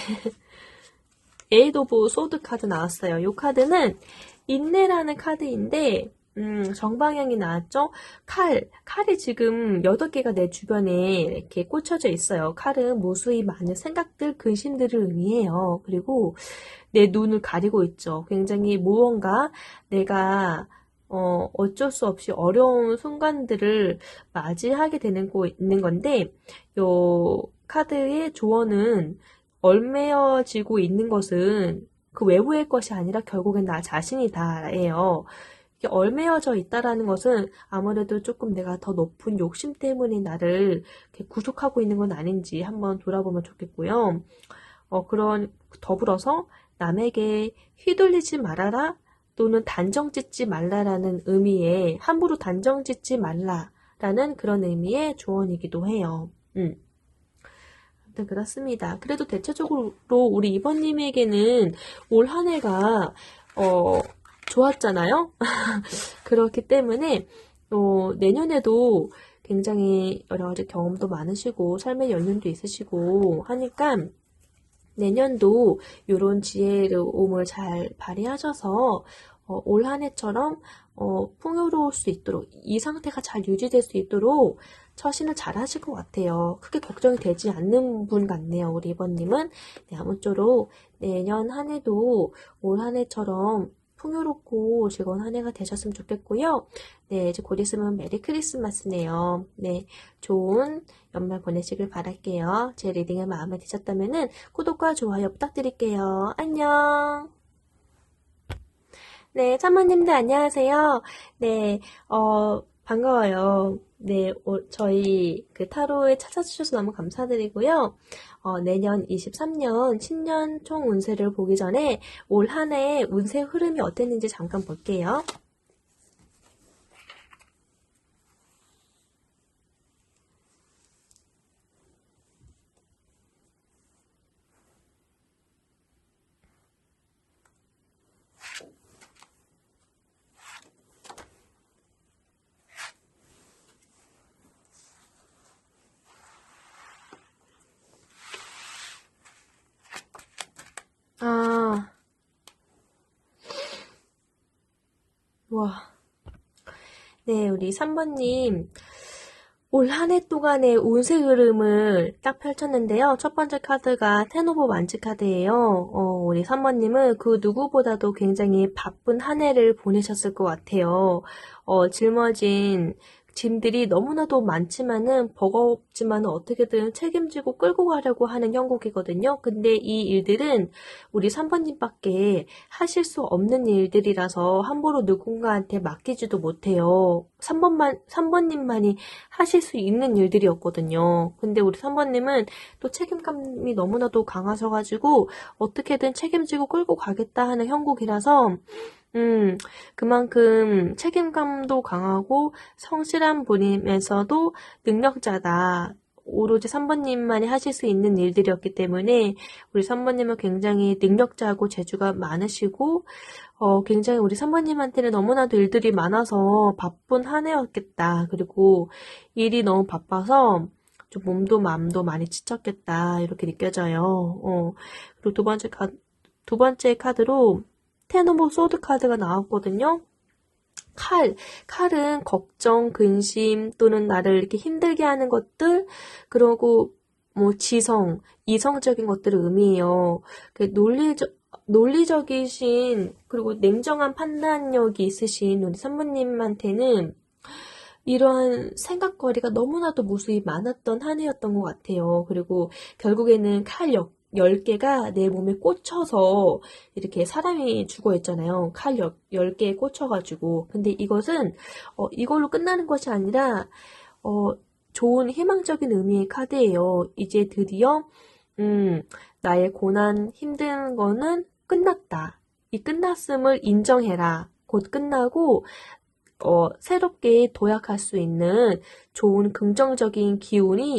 에이드 오브 소드 카드 나왔어요. 이 카드는 인내라는 카드인데 정방향이 나왔죠? 칼이 지금 8개가 내 주변에 이렇게 꽂혀져 있어요. 칼은 무수히 많은 생각들, 근심들을 의미해요. 그리고 내 눈을 가리고 있죠. 굉장히 무언가 내가 어쩔 수 없이 어려운 순간들을 맞이하게 있는 건데 요 카드의 조언은 얼매어지고 있는 것은 그 외부의 것이 아니라 결국엔 나 자신이다예요. 얼매어져 있다라는 것은 아무래도 조금 내가 더 높은 욕심 때문에 나를 구속하고 있는 건 아닌지 한번 돌아보면 좋겠고요. 더불어서 남에게 휘둘리지 말아라 또는 단정짓지 말라라는 의미의 함부로 단정짓지 말라라는 그런 의미의 조언이기도 해요. 네, 그렇습니다. 그래도 대체적으로 우리 2번님에게는 올 한 해가 좋았잖아요. 그렇기 때문에 내년에도 굉장히 여러 가지 경험도 많으시고 삶의 연륜도 있으시고 하니까 내년도 이런 지혜로움을 잘 발휘하셔서 올 한 해처럼 풍요로울 수 있도록 이 상태가 잘 유지될 수 있도록 처신을 잘 하실 것 같아요. 크게 걱정이 되지 않는 분 같네요. 우리 2번님은. 네, 아무쪼록 내년 한 해도 올 한 해처럼 풍요롭고 즐거운 한 해가 되셨으면 좋겠고요. 네, 이제 곧 있으면 메리 크리스마스네요. 네, 좋은 연말 보내시길 바랄게요. 제 리딩이 마음에 드셨다면은 구독과 좋아요 부탁드릴게요. 안녕! 네, 사모님들 안녕하세요. 네, 반가워요. 네, 저희 그 타로에 찾아주셔서 너무 감사드리고요. 내년 23년 신년 총 운세를 보기 전에 올 한 해 운세 흐름이 어땠는지 잠깐 볼게요. 아, 와. 네, 우리 3번님. 올 한 해 동안의 운세 흐름을 딱 펼쳤는데요. 첫 번째 카드가 텐 오브 완즈 카드예요. 우리 3번님은 그 누구보다도 굉장히 바쁜 한 해를 보내셨을 것 같아요. 짊어진 짐들이 너무나도 많지만은 버겁지만은 어떻게든 책임지고 끌고 가려고 하는 형국이거든요. 근데 이 일들은 우리 3번님밖에 하실 수 없는 일들이라서 함부로 누군가한테 맡기지도 못해요. 3번님만이 하실 수 있는 일들이었거든요. 근데 우리 3번님은 또 책임감이 너무나도 강하셔가지고 어떻게든 책임지고 끌고 가겠다 하는 형국이라서 그만큼 책임감도 강하고 성실한 분이면서도 능력자다. 오로지 3번님만이 하실 수 있는 일들이었기 때문에 우리 3번님은 굉장히 능력자고 재주가 많으시고 굉장히 우리 3번님한테는 너무나도 일들이 많아서 바쁜 한 해였겠다. 그리고 일이 너무 바빠서 좀 몸도 마음도 많이 지쳤겠다. 이렇게 느껴져요. 그리고 두 번째 카드로 텐 오브 소드 카드가 나왔거든요. 칼은 걱정, 근심 또는 나를 이렇게 힘들게 하는 것들, 그리고 뭐 지성, 이성적인 것들을 의미해요. 논리적이신 그리고 냉정한 판단력이 있으신 우리 산모님한테는 이러한 생각거리가 너무나도 무수히 많았던 한 해였던 것 같아요. 그리고 결국에는 칼 10개가 내 몸에 꽂혀서 이렇게 사람이 죽어 있잖아요. 칼 10개에 꽂혀가지고. 근데 이것은, 이걸로 끝나는 것이 아니라, 좋은 희망적인 의미의 카드예요. 이제 드디어, 나의 고난, 힘든 거는 끝났다. 이 끝났음을 인정해라. 곧 끝나고, 새롭게 도약할 수 있는 좋은 긍정적인 기운이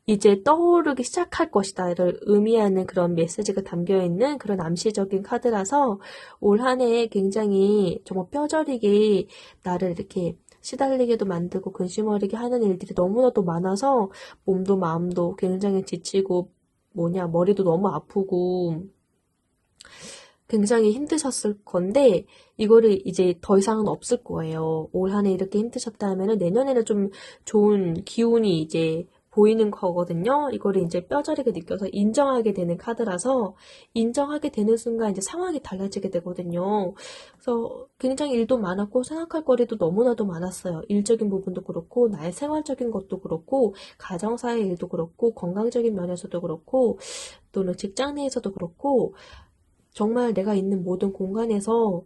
이제 떠오르기 시작할 것이다를 의미하는 그런 메시지가 담겨있는 그런 암시적인 카드라서 올 한 해 굉장히 정말 뼈저리게 나를 이렇게 시달리게도 만들고 근심어리게 하는 일들이 너무나도 많아서 몸도 마음도 굉장히 지치고 머리도 너무 아프고 굉장히 힘드셨을 건데 이거를 이제 더 이상은 없을 거예요. 올 한 해 이렇게 힘드셨다 하면은 내년에는 좀 좋은 기운이 이제 보이는 거거든요. 이거를 이제 뼈저리게 느껴서 인정하게 되는 카드라서 인정하게 되는 순간 이제 상황이 달라지게 되거든요. 그래서 굉장히 일도 많았고 생각할 거리도 너무나도 많았어요. 일적인 부분도 그렇고 나의 생활적인 것도 그렇고 가정사의 일도 그렇고 건강적인 면에서도 그렇고 또는 직장 내에서도 그렇고 정말 내가 있는 모든 공간에서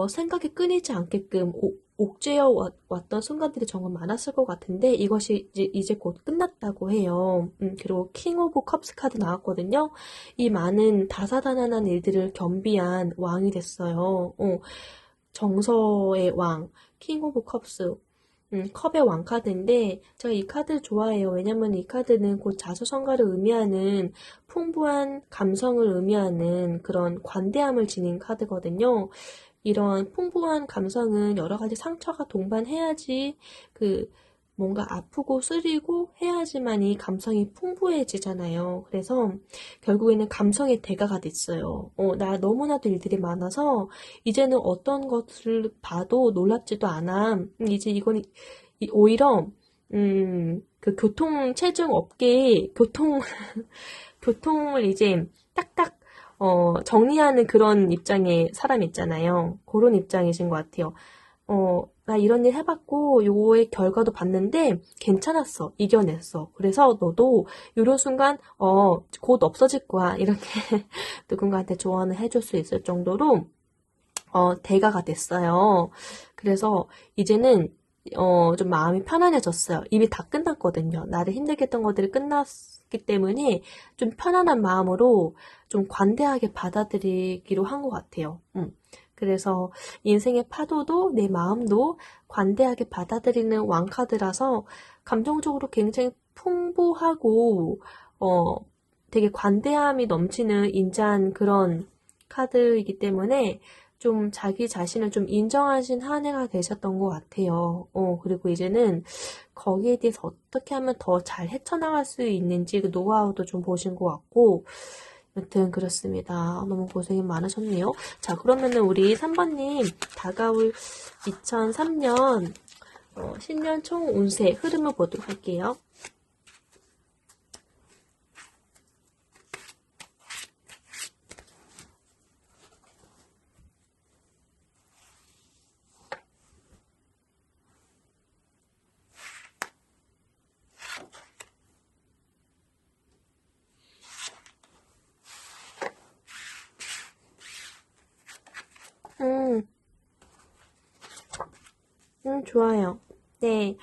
생각이 끊이지 않게끔 옥죄어 왔던 순간들이 정말 많았을 것 같은데 이것이 이제 곧 끝났다고 해요. 그리고 킹 오브 컵스 카드 나왔거든요. 이 많은 다사다난한 일들을 겸비한 왕이 됐어요. 정서의 왕, 킹 오브 컵스. 컵의 왕 카드인데 제가 이 카드를 좋아해요. 왜냐면 이 카드는 곧 자수성가를 의미하는 풍부한 감성을 의미하는 그런 관대함을 지닌 카드거든요. 이런 풍부한 감성은 여러 가지 상처가 동반해야지 뭔가 아프고 쓰리고 해야지만 이 감성이 풍부해지잖아요. 그래서 결국에는 감성의 대가가 됐어요. 나 너무나도 일들이 많아서 이제는 어떤 것을 봐도 놀랍지도 않아. 이제 이건 오히려 그 교통 체증 업계에 교통을 이제 딱딱 정리하는 그런 입장의 사람 있잖아요. 그런 입장이신 것 같아요. 나 이런 일 해봤고, 요거의 결과도 봤는데, 괜찮았어. 이겨냈어. 그래서 너도, 요런 순간, 곧 없어질 거야. 이렇게 누군가한테 조언을 해줄 수 있을 정도로, 대가가 됐어요. 그래서, 이제는, 좀 마음이 편안해졌어요. 입이 다 끝났거든요. 나를 힘들게 했던 것들이 끝났기 때문에, 좀 편안한 마음으로, 좀 관대하게 받아들이기로 한 것 같아요. 그래서 인생의 파도도 내 마음도 관대하게 받아들이는 왕카드라서 감정적으로 굉장히 풍부하고 되게 관대함이 넘치는 인자한 그런 카드이기 때문에 좀 자기 자신을 좀 인정하신 한 해가 되셨던 것 같아요. 그리고 이제는 거기에 대해서 어떻게 하면 더 잘 헤쳐나갈 수 있는지 그 노하우도 좀 보신 것 같고, 여튼 그렇습니다. 너무 고생이 많으셨네요. 자, 그러면은 우리 3번님 다가올 2003년 신년 총 운세 흐름을 보도록 할게요. 음, 좋아요. 네.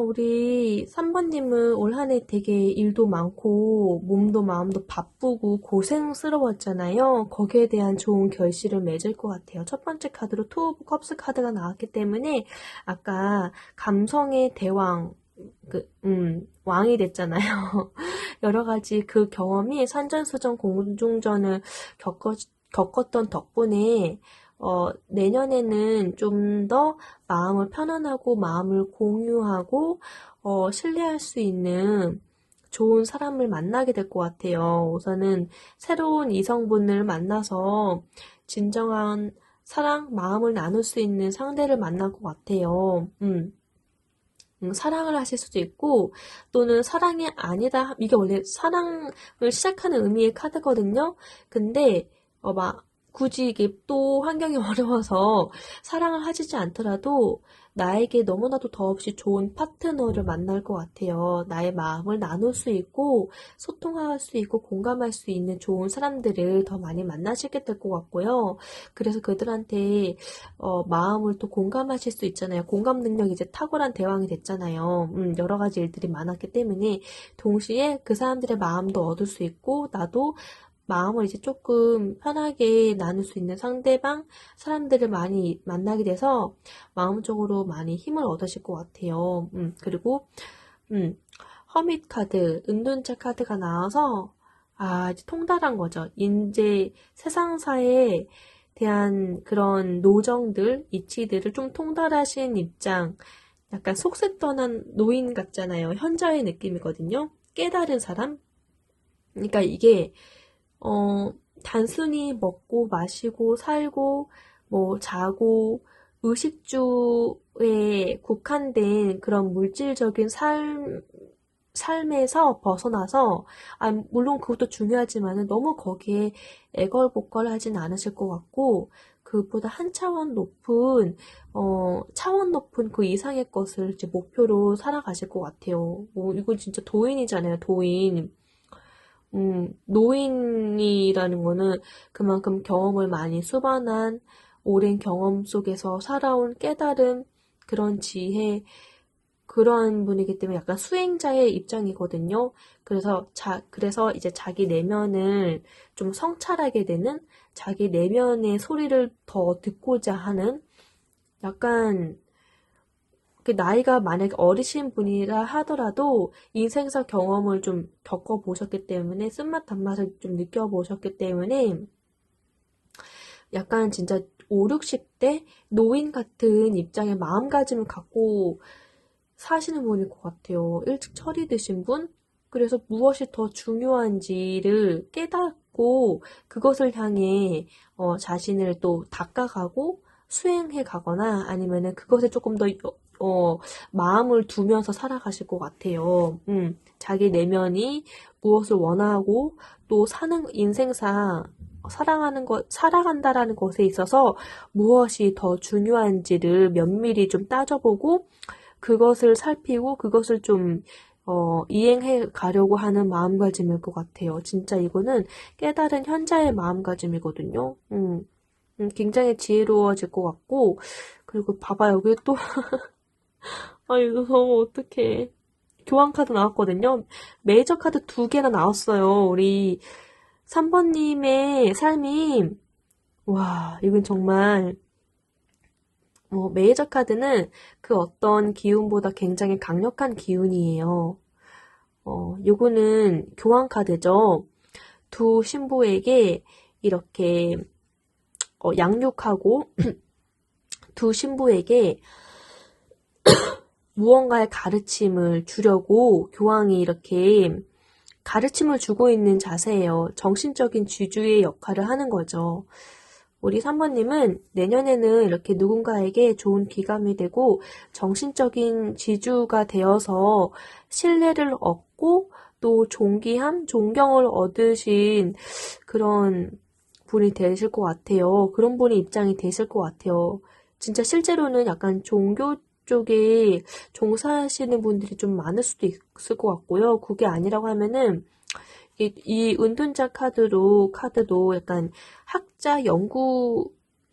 우리 3번님은 올 한 해 되게 일도 많고, 몸도 마음도 바쁘고 고생스러웠잖아요. 거기에 대한 좋은 결실을 맺을 것 같아요. 첫 번째 카드로 투 오브 컵스 카드가 나왔기 때문에, 아까 감성의 대왕, 왕이 됐잖아요. 여러 가지 그 경험이 산전수전 공중전을 겪었던 덕분에, 내년에는 좀 더 마음을 편안하고 마음을 공유하고 신뢰할 수 있는 좋은 사람을 만나게 될 것 같아요. 우선은 새로운 이성분을 만나서 진정한 사랑, 마음을 나눌 수 있는 상대를 만날 것 같아요. 사랑을 하실 수도 있고 또는 사랑이 아니다. 이게 원래 사랑을 시작하는 의미의 카드거든요. 근데 막 굳이 이게 또 환경이 어려워서 사랑을 하시지 않더라도 나에게 너무나도 더없이 좋은 파트너를 만날 것 같아요. 나의 마음을 나눌 수 있고 소통할 수 있고 공감할 수 있는 좋은 사람들을 더 많이 만나시게 될 것 같고요. 그래서 그들한테 마음을 또 공감하실 수 있잖아요. 공감 능력이 이제 탁월한 대왕이 됐잖아요. 여러 가지 일들이 많았기 때문에 동시에 그 사람들의 마음도 얻을 수 있고 나도 마음을 이제 조금 편하게 나눌 수 있는 상대방 사람들을 많이 만나게 돼서 마음적으로 많이 힘을 얻으실 것 같아요. 그리고 허밋 카드, 은둔자 카드가 나와서 이제 통달한 거죠. 이제 세상사에 대한 그런 노정들, 이치들을 좀 통달하신 입장, 약간 속세 떠난 노인 같잖아요. 현자의 느낌이거든요. 깨달은 사람? 그러니까 이게 단순히 먹고 마시고 살고 뭐 자고 의식주에 국한된 그런 물질적인 삶에서 벗어나서, 물론 그것도 중요하지만은 너무 거기에 애걸복걸하진 않으실 것 같고, 그보다 한 차원 높은 그 이상의 것을 이제 목표로 살아가실 것 같아요. 이거 진짜 도인이잖아요, 도인. 노인이라는 거는 그만큼 경험을 많이 수반한 오랜 경험 속에서 살아온 깨달음, 그런 지혜, 그런 분이기 때문에 약간 수행자의 입장이거든요. 그래서 이제 자기 내면을 좀 성찰하게 되는, 자기 내면의 소리를 더 듣고자 하는, 약간 그 나이가 만약에 어리신 분이라 하더라도 인생사 경험을 좀 겪어보셨기 때문에 쓴맛 단맛을 좀 느껴보셨기 때문에 약간 진짜 5, 60대 노인 같은 입장의 마음가짐을 갖고 사시는 분일 것 같아요. 일찍 철이 드신 분? 그래서 무엇이 더 중요한지를 깨닫고 그것을 향해 자신을 또 닦아가고 수행해 가거나 아니면은 그것에 조금 더 마음을 두면서 살아가실 것 같아요. 자기 내면이 무엇을 원하고 또 사는 인생상 살아간다라는 것에 있어서 무엇이 더 중요한지를 면밀히 좀 따져보고 그것을 살피고 그것을 좀 이행해 가려고 하는 마음가짐일 것 같아요. 진짜 이거는 깨달은 현자의 마음가짐이거든요. 굉장히 지혜로워질 것 같고, 그리고 봐봐, 여기 또, 아, 이거 너무 어떡해. 교환카드 나왔거든요. 메이저 카드 2개나 나왔어요. 우리 3번님의 삶이, 와, 이건 정말, 메이저 카드는 그 어떤 기운보다 굉장히 강력한 기운이에요. 요거는 교환카드죠. 두 신부에게 이렇게 양육하고 두 신부에게 무언가의 가르침을 주려고 교황이 이렇게 가르침을 주고 있는 자세예요. 정신적인 지주의 역할을 하는 거죠. 우리 3번님은 내년에는 이렇게 누군가에게 좋은 귀감이 되고 정신적인 지주가 되어서 신뢰를 얻고 또 존귀함, 존경을 얻으신 그런 분이 되실 것 같아요. 그런 분의 입장이 되실 것 같아요. 진짜 실제로는 약간 종교 쪽에 종사하시는 분들이 좀 많을 수도 있을 것 같고요. 그게 아니라고 하면은 이 은둔자 카드도 약간 학자,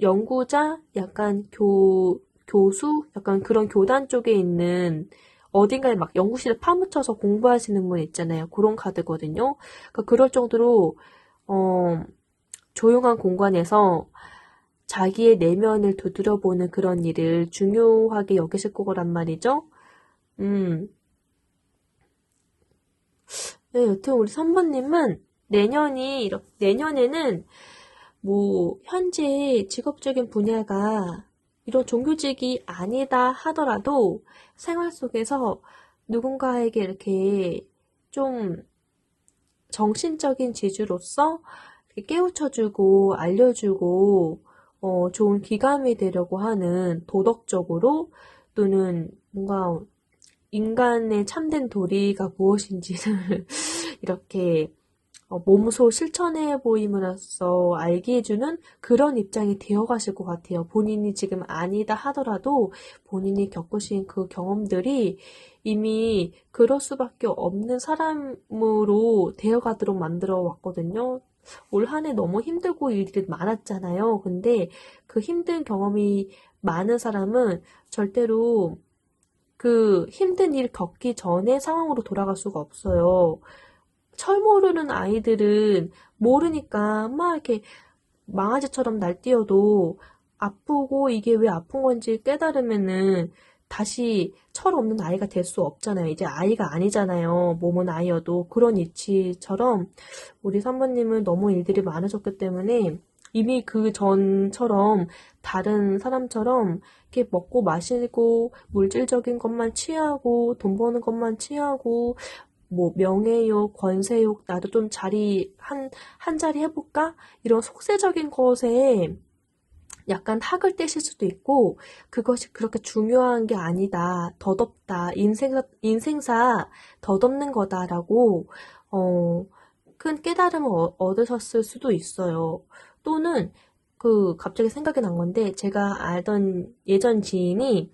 연구자, 약간 교수, 약간 그런 교단 쪽에 있는 어딘가에 막 연구실에 파묻혀서 공부하시는 분 있잖아요. 그런 카드거든요. 그러니까 그럴 정도로, 조용한 공간에서 자기의 내면을 두드려보는 그런 일을 중요하게 여기실 거란 말이죠. 음. 네, 여튼 우리 3번님은 내년에는 뭐, 현재 직업적인 분야가 이런 종교직이 아니다 하더라도 생활 속에서 누군가에게 이렇게 좀 정신적인 지주로서 이렇게 깨우쳐주고 알려주고 좋은 귀감이 되려고 하는 도덕적으로 또는 뭔가 인간의 참된 도리가 무엇인지를 이렇게 몸소 실천해 보임으로써 알게 해주는 그런 입장이 되어 가실 것 같아요. 본인이 지금 아니다 하더라도 본인이 겪으신 그 경험들이 이미 그럴 수밖에 없는 사람으로 되어 가도록 만들어 왔거든요. 올 한 해 너무 힘들고 일들이 많았잖아요. 근데 그 힘든 경험이 많은 사람은 절대로 그 힘든 일 겪기 전의 상황으로 돌아갈 수가 없어요. 철 모르는 아이들은 모르니까 막 이렇게 망아지처럼 날뛰어도 아프고 이게 왜 아픈 건지 깨달으면은 다시 철 없는 아이가 될 수 없잖아요. 이제 아이가 아니잖아요. 몸은 아이여도 그런 이치처럼 우리 사모님은 너무 일들이 많으셨기 때문에 이미 그 전처럼 다른 사람처럼 이렇게 먹고 마시고 물질적인 것만 취하고 돈 버는 것만 취하고 뭐 명예욕, 권세욕, 나도 좀 한 자리 해볼까? 이런 속세적인 것에 약간 학을 떼실 수도 있고 그것이 그렇게 중요한 게 아니다. 덧없다. 인생사 덧없는 거다라고 큰 깨달음을 얻으셨을 수도 있어요. 또는 갑자기 생각이 난 건데 제가 알던 예전 지인이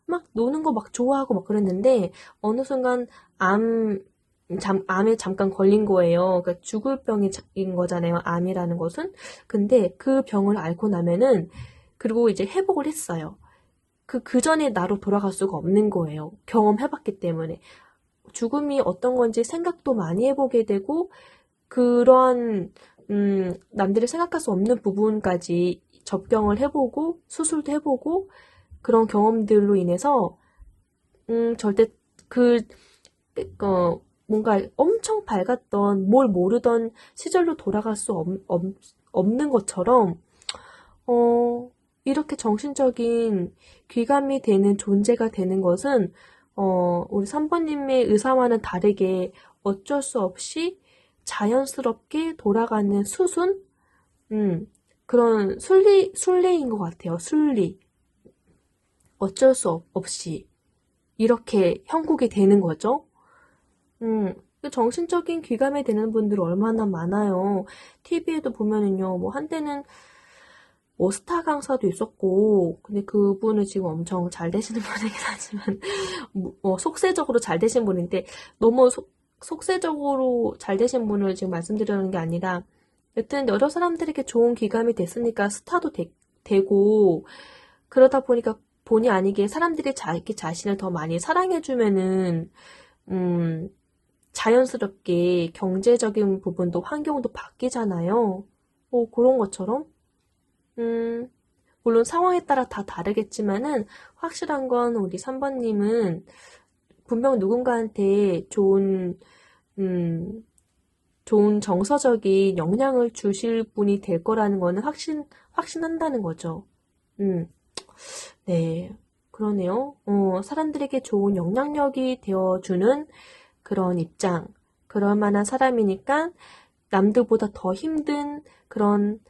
막 노는 거 막 좋아하고 막 그랬는데 어느 순간 암에 잠깐 걸린 거예요. 그러니까 죽을 병인 거잖아요. 암이라는 것은. 근데 그 병을 앓고 나면은 그리고 이제 회복을 했어요. 그 전에 나로 돌아갈 수가 없는 거예요. 경험해봤기 때문에. 죽음이 어떤 건지 생각도 많이 해보게 되고 그런 남들이 생각할 수 없는 부분까지 접경을 해보고 수술도 해보고 그런 경험들로 인해서 절대 뭔가 엄청 밝았던 뭘 모르던 시절로 돌아갈 수 없는 것처럼 이렇게 정신적인 귀감이 되는 존재가 되는 것은 우리 3번님의 의사와는 다르게 어쩔 수 없이 자연스럽게 돌아가는 수순? 그런 순리인 것 같아요. 순리. 어쩔 수 없이. 이렇게 형국이 되는 거죠. 정신적인 귀감이 되는 분들 얼마나 많아요. TV에도 보면은요, 뭐 한때는 뭐 스타 강사도 있었고, 근데 그분은 지금 엄청 잘 되시는 분이긴 하지만, 속세적으로 잘 되신 분인데, 너무 속세적으로 잘 되신 분을 지금 말씀드리는 게 아니라, 여튼 여러 사람들에게 좋은 귀감이 됐으니까 스타도 되고, 그러다 보니까 본의 아니게 사람들이 자기 자신을 더 많이 사랑해주면은, 자연스럽게 경제적인 부분도 환경도 바뀌잖아요. 그런 것처럼, 물론 상황에 따라 다 다르겠지만은, 확실한 건 우리 3번님은 분명 누군가한테 좋은 정서적인 영향을 주실 분이 될 거라는 거는 확신한다는 거죠. 네. 그러네요. 사람들에게 좋은 영향력이 되어주는 그런 입장, 그럴 만한 사람이니까 남들보다 더 힘든 그런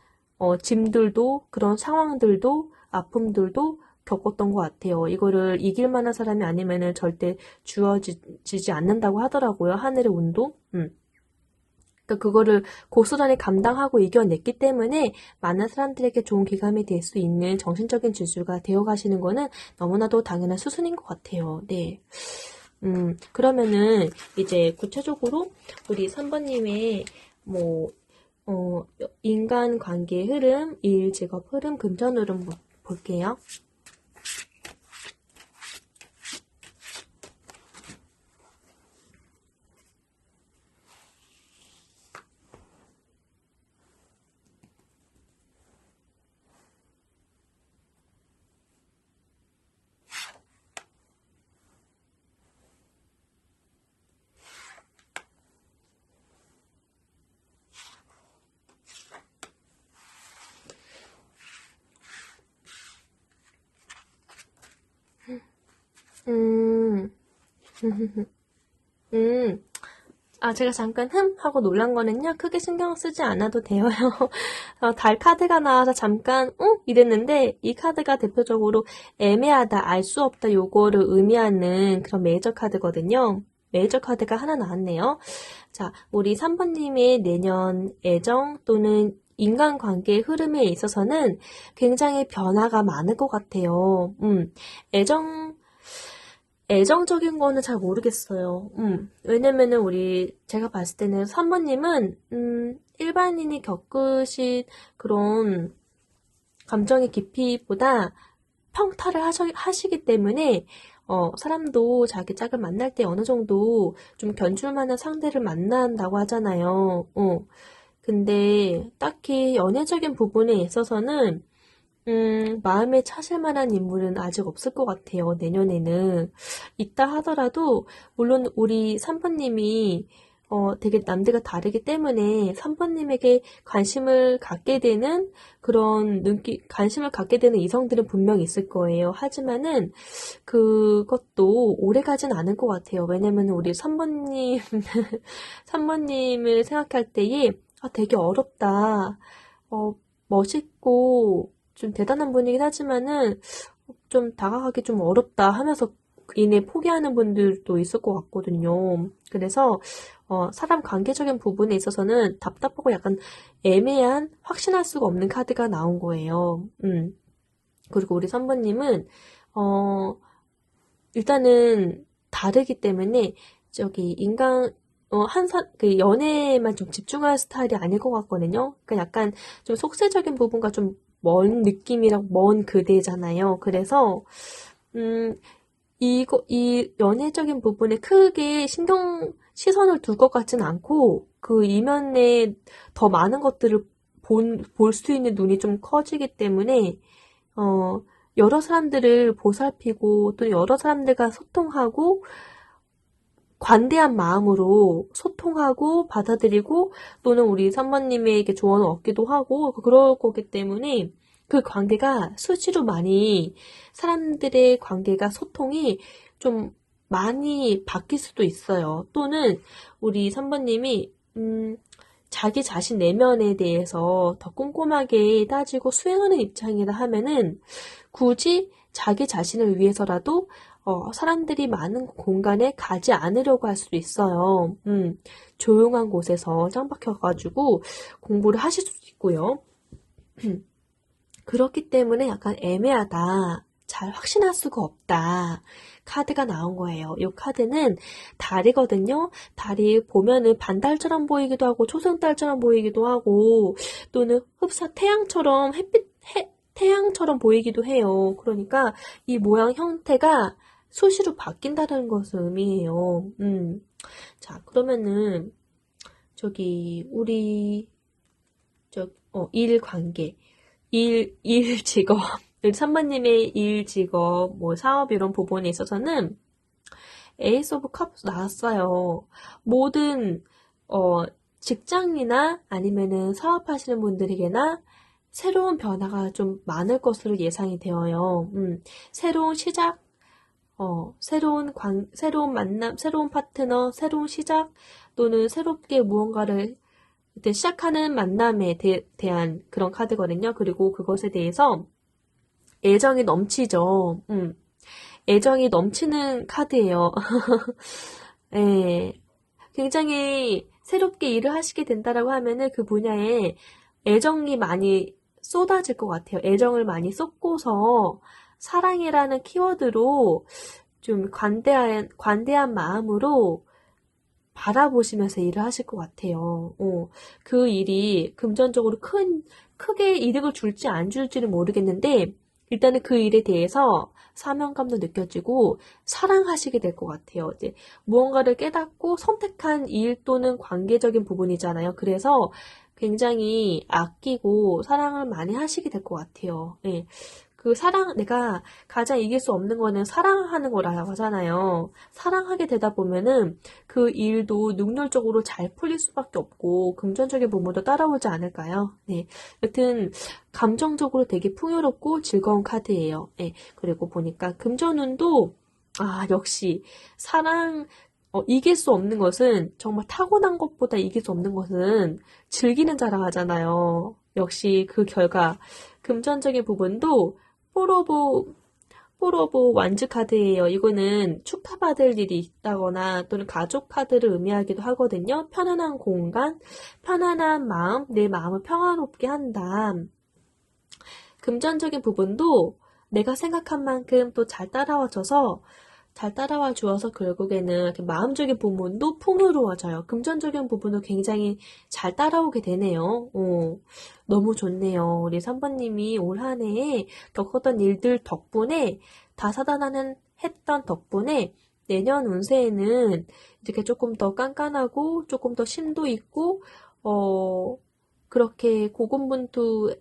짐들도, 그런 상황들도, 아픔들도 겪었던 것 같아요. 이거를 이길 만한 사람이 아니면은 절대 주어지지 않는다고 하더라고요. 하늘의 운도. 그러니까 그거를 고스란히 감당하고 이겨냈기 때문에 많은 사람들에게 좋은 귀감이 될 수 있는 정신적인 지주가 되어 가시는 거는 너무나도 당연한 수순인 것 같아요. 네. 그러면은 이제 구체적으로 우리 3번님의 뭐, 인간 관계 흐름, 일, 직업 흐름, 금전 흐름 볼게요. 음, 제가 잠깐 하고 놀란 거는요, 크게 신경 쓰지 않아도 돼요. 달 카드가 나와서 잠깐, 이랬는데, 이 카드가 대표적으로 애매하다, 알 수 없다, 요거를 의미하는 그런 메이저 카드거든요. 메이저 카드가 하나 나왔네요. 자, 우리 3번님의 내년 애정 또는 인간관계의 흐름에 있어서는 굉장히 변화가 많을 것 같아요. 애정적인 거는 잘 모르겠어요. 왜냐면은 제가 봤을 때는 3번님은, 일반인이 겪으신 그런 감정의 깊이보다 평타를 하시기 때문에, 사람도 자기 짝을 만날 때 어느 정도 좀 견줄 만한 상대를 만난다고 하잖아요. 근데 딱히 연애적인 부분에 있어서는 마음에 차실 만한 인물은 아직 없을 것 같아요, 내년에는. 있다 하더라도, 물론 우리 3번님이, 되게 남들과 다르기 때문에 3번님에게 관심을 갖게 되는 관심을 갖게 되는 이성들은 분명히 있을 거예요. 하지만은, 그것도 오래 가진 않을 것 같아요. 왜냐면 우리 3번님을 생각할 때에, 되게 어렵다. 멋있고, 좀 대단한 분이긴 하지만은 좀 다가가기 좀 어렵다 하면서 이내 포기하는 분들도 있을 것 같거든요. 그래서 사람 관계적인 부분에 있어서는 답답하고 약간 애매한 확신할 수가 없는 카드가 나온 거예요. 그리고 우리 3번님은 일단은 다르기 때문에 연애에만 좀 집중할 스타일이 아닐 것 같거든요. 그러니까 약간 좀 속세적인 부분과 좀 먼 느낌이랑 먼 그대잖아요. 그래서, 이 연애적인 부분에 크게 시선을 둘 것 같진 않고, 그 이면에 더 많은 것들을 볼 수 있는 눈이 좀 커지기 때문에, 여러 사람들을 보살피고, 또 여러 사람들과 소통하고, 관대한 마음으로 소통하고 받아들이고 또는 우리 3번님에게 조언을 얻기도 하고 그럴 거기 때문에 그 관계가 수시로 많이 사람들의 관계가 소통이 좀 많이 바뀔 수도 있어요. 또는 우리 3번님이 자기 자신 내면에 대해서 더 꼼꼼하게 따지고 수행하는 입장이다 하면은 굳이 자기 자신을 위해서라도 사람들이 많은 공간에 가지 않으려고 할 수도 있어요. 조용한 곳에서 짱 박혀가지고 공부를 하실 수도 있고요. 그렇기 때문에 약간 애매하다. 잘 확신할 수가 없다. 카드가 나온 거예요. 이 카드는 달이거든요. 달이 보면은 반달처럼 보이기도 하고 초승달처럼 보이기도 하고 또는 태양처럼 태양처럼 보이기도 해요. 그러니까 이 모양 형태가 수시로 바뀐다는 것을 의미해요. 자, 그러면은 우리 일 관계, 일 직업, 3번님의 일 직업, 사업 이런 부분에 있어서는 에이스 오브 컵 나왔어요. 모든 직장이나 아니면은 사업하시는 분들에게나 새로운 변화가 좀 많을 것으로 예상이 되어요. 새로운 시작, 새로운 만남, 새로운 파트너, 새로운 시작, 또는 새롭게 무언가를 시작하는 만남에 대한 그런 카드거든요. 그리고 그것에 대해서 애정이 넘치죠. 애정이 넘치는 카드예요. 네. 굉장히 새롭게 일을 하시게 된다라고 하면은 그 분야에 애정이 많이 쏟아질 것 같아요. 애정을 많이 쏟고서 사랑이라는 키워드로 좀 관대한 마음으로 바라보시면서 일을 하실 것 같아요. 그 일이 금전적으로 크게 이득을 줄지 안 줄지는 모르겠는데 일단은 그 일에 대해서 사명감도 느껴지고 사랑하시게 될 것 같아요. 이제 무언가를 깨닫고 선택한 일 또는 관계적인 부분이잖아요. 그래서 굉장히 아끼고 사랑을 많이 하시게 될 것 같아요. 네. 내가 가장 이길 수 없는 거는 사랑하는 거라고 하잖아요. 사랑하게 되다 보면은 그 일도 능률적으로 잘 풀릴 수밖에 없고 금전적인 부분도 따라오지 않을까요? 네. 여튼 감정적으로 되게 풍요롭고 즐거운 카드예요. 네. 그리고 보니까 금전운도 역시 이길 수 없는 것은 정말 타고난 것보다 이길 수 없는 것은 즐기는 자라 하잖아요. 역시 그 결과 금전적인 부분도 포로보 완즈 카드예요. 이거는 축하받을 일이 있다거나 또는 가족 카드를 의미하기도 하거든요. 편안한 공간, 편안한 마음, 내 마음을 평화롭게 한다. 금전적인 부분도 내가 생각한 만큼 또 잘 따라와 주어서 결국에는 이렇게 마음적인 부분도 풍요로워져요. 금전적인 부분도 굉장히 잘 따라오게 되네요. 너무 좋네요. 우리 3번님이 올 한 해에 겪었던 일들 덕분에 했던 덕분에 내년 운세에는 이렇게 조금 더 깐깐하고 조금 더 심도 있고 그렇게 고군분투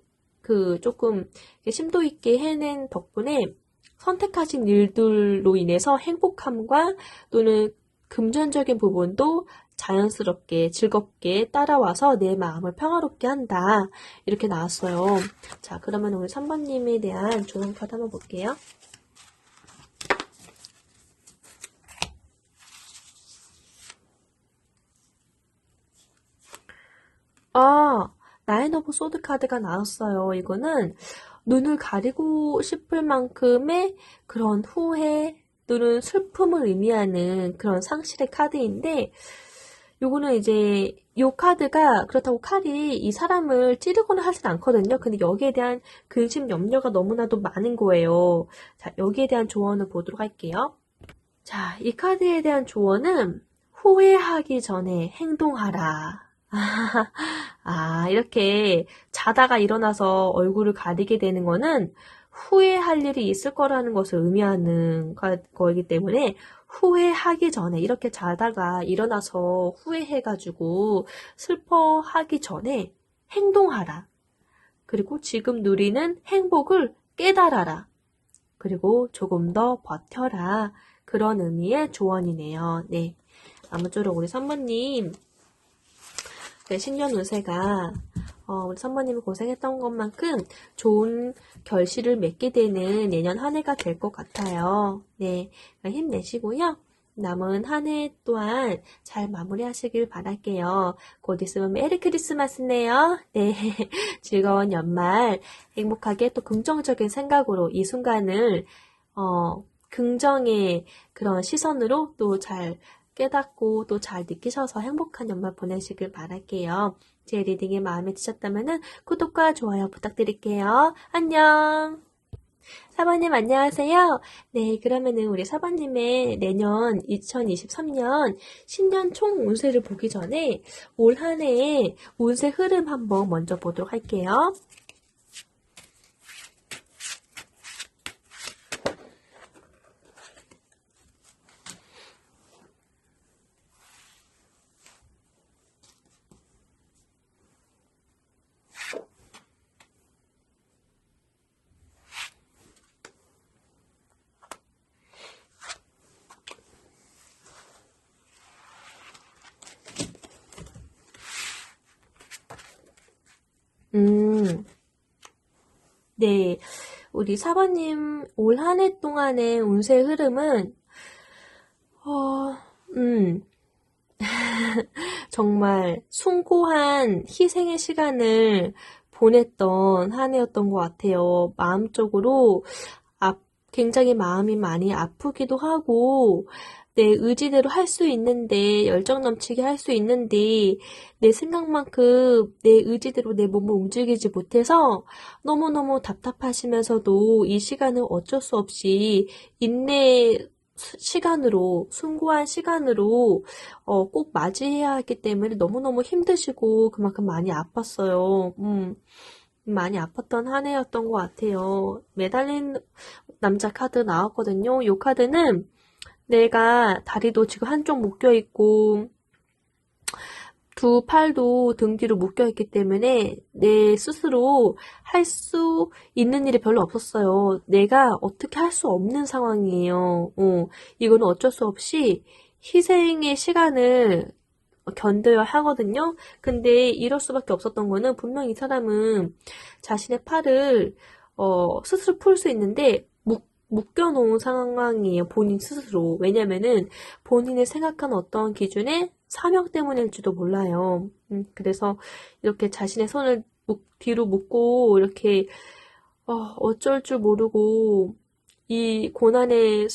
조금 심도 있게 해낸 덕분에 선택하신 일들로 인해서 행복함과 또는 금전적인 부분도 자연스럽게 즐겁게 따라와서 내 마음을 평화롭게 한다. 이렇게 나왔어요. 자, 그러면 우리 3번님에 대한 조언 카드 한번 볼게요. 나인 오브 소드 카드가 나왔어요. 이거는 눈을 가리고 싶을 만큼의 그런 후회 또는 슬픔을 의미하는 그런 상실의 카드인데 요거는 이제 요 카드가 그렇다고 칼이 이 사람을 찌르거나 하진 않거든요. 근데 여기에 대한 근심 염려가 너무나도 많은 거예요. 자, 여기에 대한 조언을 보도록 할게요. 자, 이 카드에 대한 조언은 후회하기 전에 행동하라. 이렇게 자다가 일어나서 얼굴을 가리게 되는 거는 후회할 일이 있을 거라는 것을 의미하는 거이기 때문에 후회하기 전에 이렇게 자다가 일어나서 후회해가지고 슬퍼하기 전에 행동하라. 그리고 지금 누리는 행복을 깨달아라. 그리고 조금 더 버텨라. 그런 의미의 조언이네요. 네. 아무쪼록 우리 3번님 신년 운세가 우리 3번님이 고생했던 것만큼 좋은 결실을 맺게 되는 내년 한 해가 될 것 같아요. 네, 힘내시고요. 남은 한 해 또한 잘 마무리하시길 바랄게요. 곧 있으면 메리 크리스마스네요. 네, 즐거운 연말 행복하게 또 긍정적인 생각으로 이 순간을 긍정의 그런 시선으로 또 잘 깨닫고 또 잘 느끼셔서 행복한 연말 보내시길 바랄게요. 제 리딩이 마음에 드셨다면 구독과 좋아요 부탁드릴게요. 안녕! 사바님 안녕하세요. 네, 그러면은 우리 사바님의 내년 2023년 신년 총 운세를 보기 전에 올 한 해의 운세 흐름 한번 먼저 보도록 할게요. 네, 우리 사바님 올 한 해 동안의 운세 흐름은 정말 숭고한 희생의 시간을 보냈던 한 해였던 것 같아요. 마음적으로 굉장히 마음이 많이 아프기도 하고 내 의지대로 할 수 있는데 열정 넘치게 할 수 있는데 내 생각만큼 내 의지대로 내 몸을 움직이지 못해서 너무너무 답답하시면서도 이 시간은 어쩔 수 없이 인내 시간으로 숭고한 시간으로 꼭 맞이해야 하기 때문에 너무너무 힘드시고 그만큼 많이 아팠어요. 많이 아팠던 한 해였던 것 같아요. 매달린 남자 카드 나왔거든요. 이 카드는 내가 다리도 지금 한쪽 묶여있고 두 팔도 등 뒤로 묶여있기 때문에 내 스스로 할 수 있는 일이 별로 없었어요. 내가 어떻게 할 수 없는 상황이에요. 이거는 어쩔 수 없이 희생의 시간을 견뎌야 하거든요. 근데 이럴 수밖에 없었던 거는 분명 이 사람은 자신의 팔을 스스로 풀 수 있는데 묶여놓은 상황이에요. 본인 스스로. 왜냐면은 본인이 생각한 어떤 기준의 사명 때문일지도 몰라요. 그래서 이렇게 자신의 손을 뒤로 묶고 이렇게 어쩔 줄 모르고 이 고난의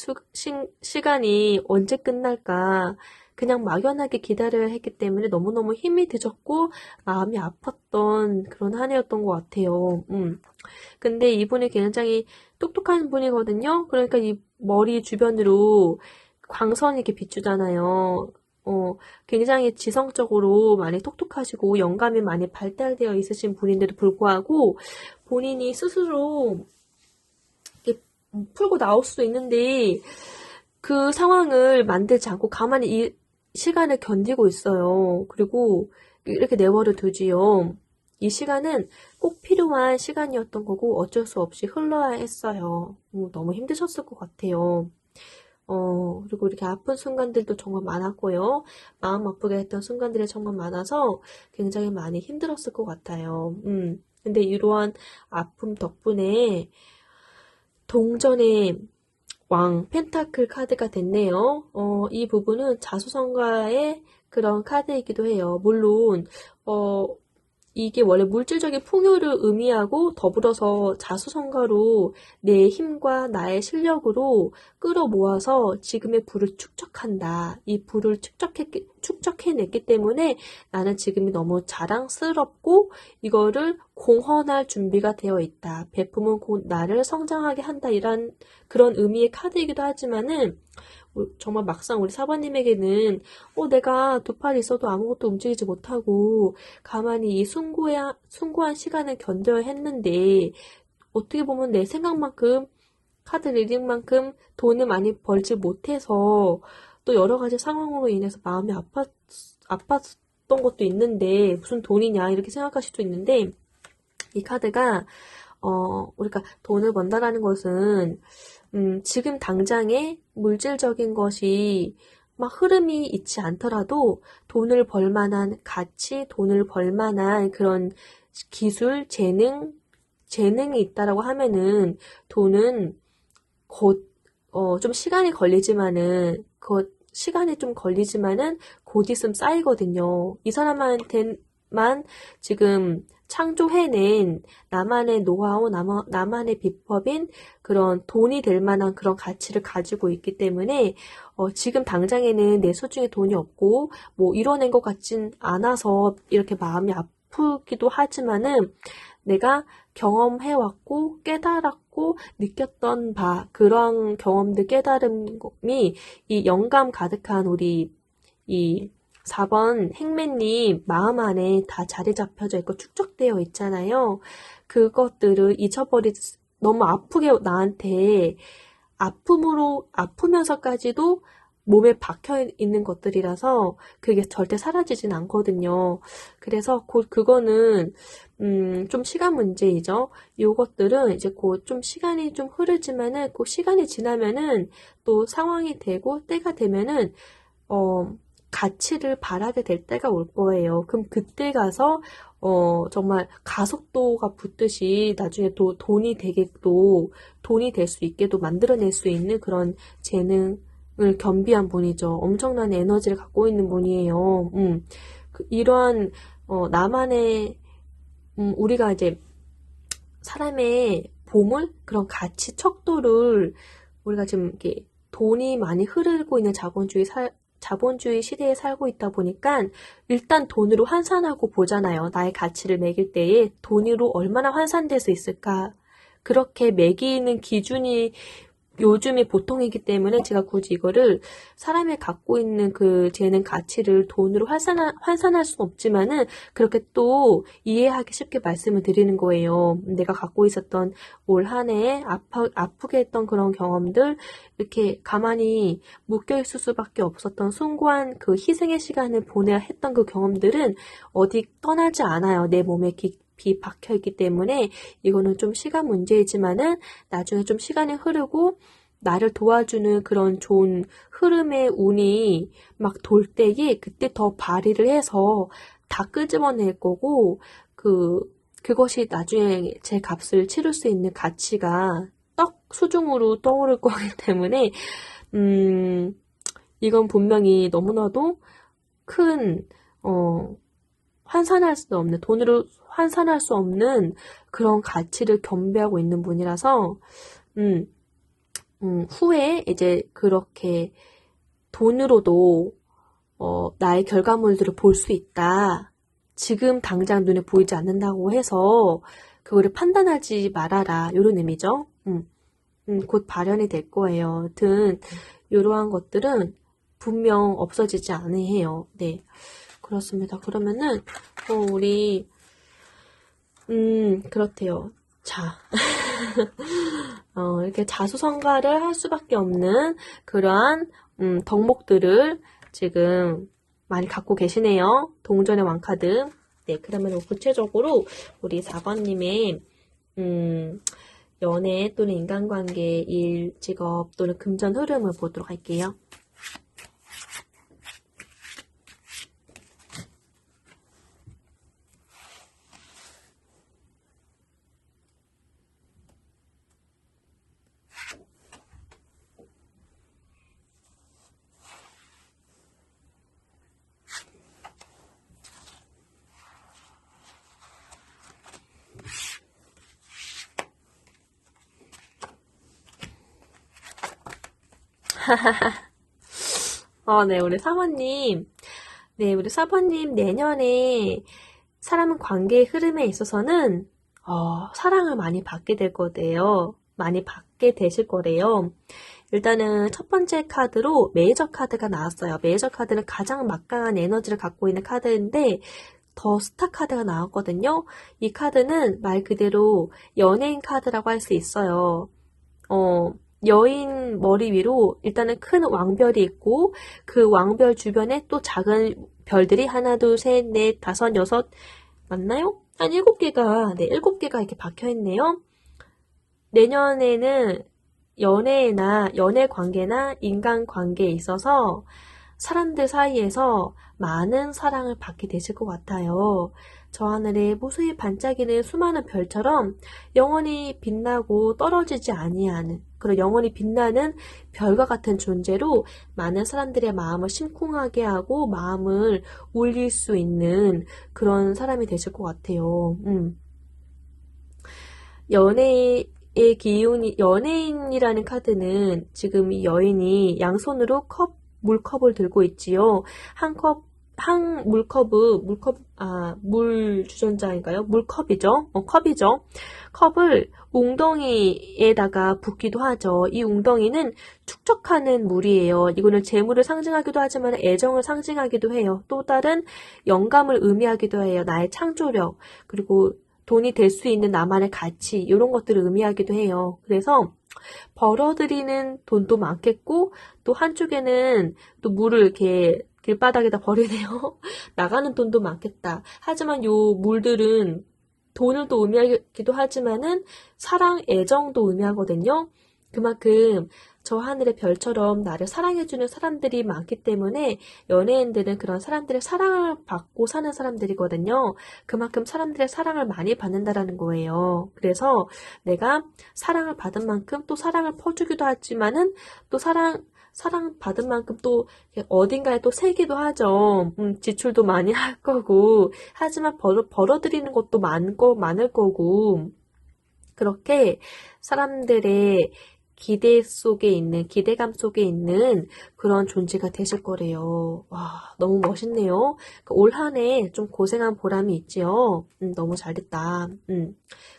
시간이 언제 끝날까 그냥 막연하게 기다려야 했기 때문에 너무너무 힘이 드셨고 마음이 아팠던 그런 한 해였던 것 같아요. 근데 이분이 굉장히 똑똑한 분이거든요. 그러니까 이 머리 주변으로 광선이 이렇게 비추잖아요. 굉장히 지성적으로 많이 똑똑하시고 영감이 많이 발달되어 있으신 분인데도 불구하고 본인이 스스로 이렇게 풀고 나올 수도 있는데 그 상황을 만들지 않고 가만히 이 시간을 견디고 있어요. 그리고 이렇게 내버려 두지요. 이 시간은 꼭 필요한 시간이었던 거고 어쩔 수 없이 흘러야 했어요. 너무 힘드셨을 것 같아요. 그리고 이렇게 아픈 순간들도 정말 많았고요. 마음 아프게 했던 순간들이 정말 많아서 굉장히 많이 힘들었을 것 같아요. 근데 이러한 아픔 덕분에 동전의 왕, 펜타클 카드가 됐네요. 이 부분은 자수성가의 그런 카드이기도 해요. 물론, 이게 원래 물질적인 풍요를 의미하고 더불어서 자수성가로 내 힘과 나의 실력으로 끌어모아서 지금의 부를 축적한다. 이 부를 축적해냈기 때문에 나는 지금이 너무 자랑스럽고 이거를 공헌할 준비가 되어 있다. 베품은 곧 나를 성장하게 한다. 이런 그런 의미의 카드이기도 하지만은 정말 막상 우리 사바님에게는 내가 두 팔이 있어도 아무것도 움직이지 못하고 가만히 이 숭고한 시간을 견뎌야 했는데 어떻게 보면 내 생각만큼 카드 리딩만큼 돈을 많이 벌지 못해서 또 여러 가지 상황으로 인해서 마음이 아팠던 것도 있는데 무슨 돈이냐 이렇게 생각하실 수도 있는데 이 카드가 우리가 돈을 번다라는 것은 지금 당장에 물질적인 것이 막 흐름이 있지 않더라도 돈을 벌 만한 가치, 돈을 벌 만한 그런 기술, 재능이 있다라고 하면은 돈은 곧, 좀 시간이 걸리지만은, 곧 있으면 쌓이거든요. 이 사람한테만 지금 창조해낸 나만의 노하우, 나만의 비법인 그런 돈이 될 만한 그런 가치를 가지고 있기 때문에 지금 당장에는 내 소중에 돈이 없고 뭐 이뤄낸 것 같진 않아서 이렇게 마음이 아프기도 하지만은 내가 경험해왔고 깨달았고 느꼈던 바 그런 경험들 깨달음이 이 영감 가득한 우리 이 4번 행매님 마음 안에 다 자리 잡혀져 있고 축적되어 있잖아요. 그것들을 너무 아프게 나한테 아프면서까지도 몸에 박혀 있는 것들이라서 그게 절대 사라지진 않거든요. 그래서 곧 그거는 좀 시간 문제이죠. 요것들은 이제 곧 좀 시간이 좀 흐르지만은 그 시간이 지나면은 또 상황이 되고 때가 되면은 가치를 바라게 될 때가 올 거예요. 그럼 그때 가서 정말 가속도가 붙듯이 나중에 또 돈이 될 수 있게도 만들어낼 수 있는 그런 재능을 겸비한 분이죠. 엄청난 에너지를 갖고 있는 분이에요. 이러한 나만의 우리가 이제 사람의 보물 그런 가치 척도를 우리가 지금 이렇게 돈이 많이 흐르고 있는 자본주의 시대에 살고 있다 보니까 일단 돈으로 환산하고 보잖아요. 나의 가치를 매길 때에 돈으로 얼마나 환산될 수 있을까? 그렇게 매기는 기준이 요즘이 보통이기 때문에 제가 굳이 이거를 사람이 갖고 있는 그 재능 가치를 돈으로 환산할 수는 없지만은 그렇게 또 이해하기 쉽게 말씀을 드리는 거예요. 내가 갖고 있었던 올 한 해에 아프게 했던 그런 경험들 이렇게 가만히 묶여있을 수밖에 없었던 숭고한 그 희생의 시간을 보내야 했던 그 경험들은 어디 떠나지 않아요. 내 몸에 깊이 박혀있기 때문에 이거는 좀 시간 문제이지만은 나중에 좀 시간이 흐르고 나를 도와주는 그런 좋은 흐름의 운이 막 돌 때에 그때 더 발휘를 해서 다 끄집어낼 거고 그것이 나중에 제 값을 치를 수 있는 가치가 떡 수중으로 떠오를 거기 때문에 이건 분명히 너무나도 큰 환산할 수 없는 돈으로 환산할 수 없는 그런 가치를 겸비하고 있는 분이라서 후에 이제 그렇게 돈으로도 나의 결과물들을 볼 수 있다. 지금 당장 눈에 보이지 않는다고 해서 그거를 판단하지 말아라. 이런 의미죠. 곧 발현이 될 거예요. 여튼 이러한 것들은 분명 없어지지 않으해요. 네, 그렇습니다. 그러면은 우리 그렇대요. 자, 이렇게 자수성가를 할 수밖에 없는 그러한 덕목들을 지금 많이 갖고 계시네요. 동전의 왕카드. 네, 그러면 구체적으로 우리 4번님의 연애 또는 인간관계, 일, 직업 또는 금전 흐름을 보도록 할게요. 네, 우리 사모님. 네, 우리 사모님 내년에 사람은 관계의 흐름에 있어서는 사랑을 많이 받게 될 거예요. 많이 받게 되실 거래요. 일단은 첫 번째 카드로 메이저 카드가 나왔어요. 메이저 카드는 가장 막강한 에너지를 갖고 있는 카드인데 더 스타 카드가 나왔거든요. 이 카드는 말 그대로 연예인 카드라고 할 수 있어요. 여인 머리 위로 일단은 큰 왕별이 있고 그 왕별 주변에 또 작은 별들이 하나, 둘, 셋, 넷, 다섯, 여섯 맞나요? 한 7개가, 네, 7개가 이렇게 박혀있네요. 내년에는 연애 관계나 인간 관계에 있어서 사람들 사이에서 많은 사랑을 받게 되실 것 같아요. 저 하늘에 무수히 반짝이는 수많은 별처럼 영원히 빛나고 떨어지지 아니하는 그런 영원히 빛나는 별과 같은 존재로 많은 사람들의 마음을 심쿵하게 하고 마음을 울릴 수 있는 그런 사람이 되실 것 같아요. 연애의 기운이, 연예인이라는 카드는 지금 이 여인이 양손으로 물컵을 들고 있지요. 물 주전자인가요? 물컵이죠. 컵이죠. 컵을 웅덩이에다가 붓기도 하죠. 이 웅덩이는 축적하는 물이에요. 이거는 재물을 상징하기도 하지만 애정을 상징하기도 해요. 또 다른 영감을 의미하기도 해요. 나의 창조력, 그리고 돈이 될 수 있는 나만의 가치, 이런 것들을 의미하기도 해요. 그래서 벌어들이는 돈도 많겠고, 또 한쪽에는 또 물을 이렇게 길바닥에다 버리네요. 나가는 돈도 많겠다. 하지만 요 물들은 돈을 또 의미하기도 하지만은 사랑, 애정도 의미하거든요. 그만큼 저 하늘의 별처럼 나를 사랑해주는 사람들이 많기 때문에 연예인들은 그런 사람들의 사랑을 받고 사는 사람들이거든요. 그만큼 사람들의 사랑을 많이 받는다라는 거예요. 그래서 내가 사랑을 받은 만큼 또 사랑을 퍼주기도 하지만은 또 사랑받은 만큼 또 어딘가에 또 새기도 하죠. 지출도 많이 할 거고. 하지만 벌어들이는 것도 많을 거고. 그렇게 사람들의 기대감 속에 있는 그런 존재가 되실 거래요. 와, 너무 멋있네요. 올 한 해 좀 고생한 보람이 있지요. 너무 잘됐다.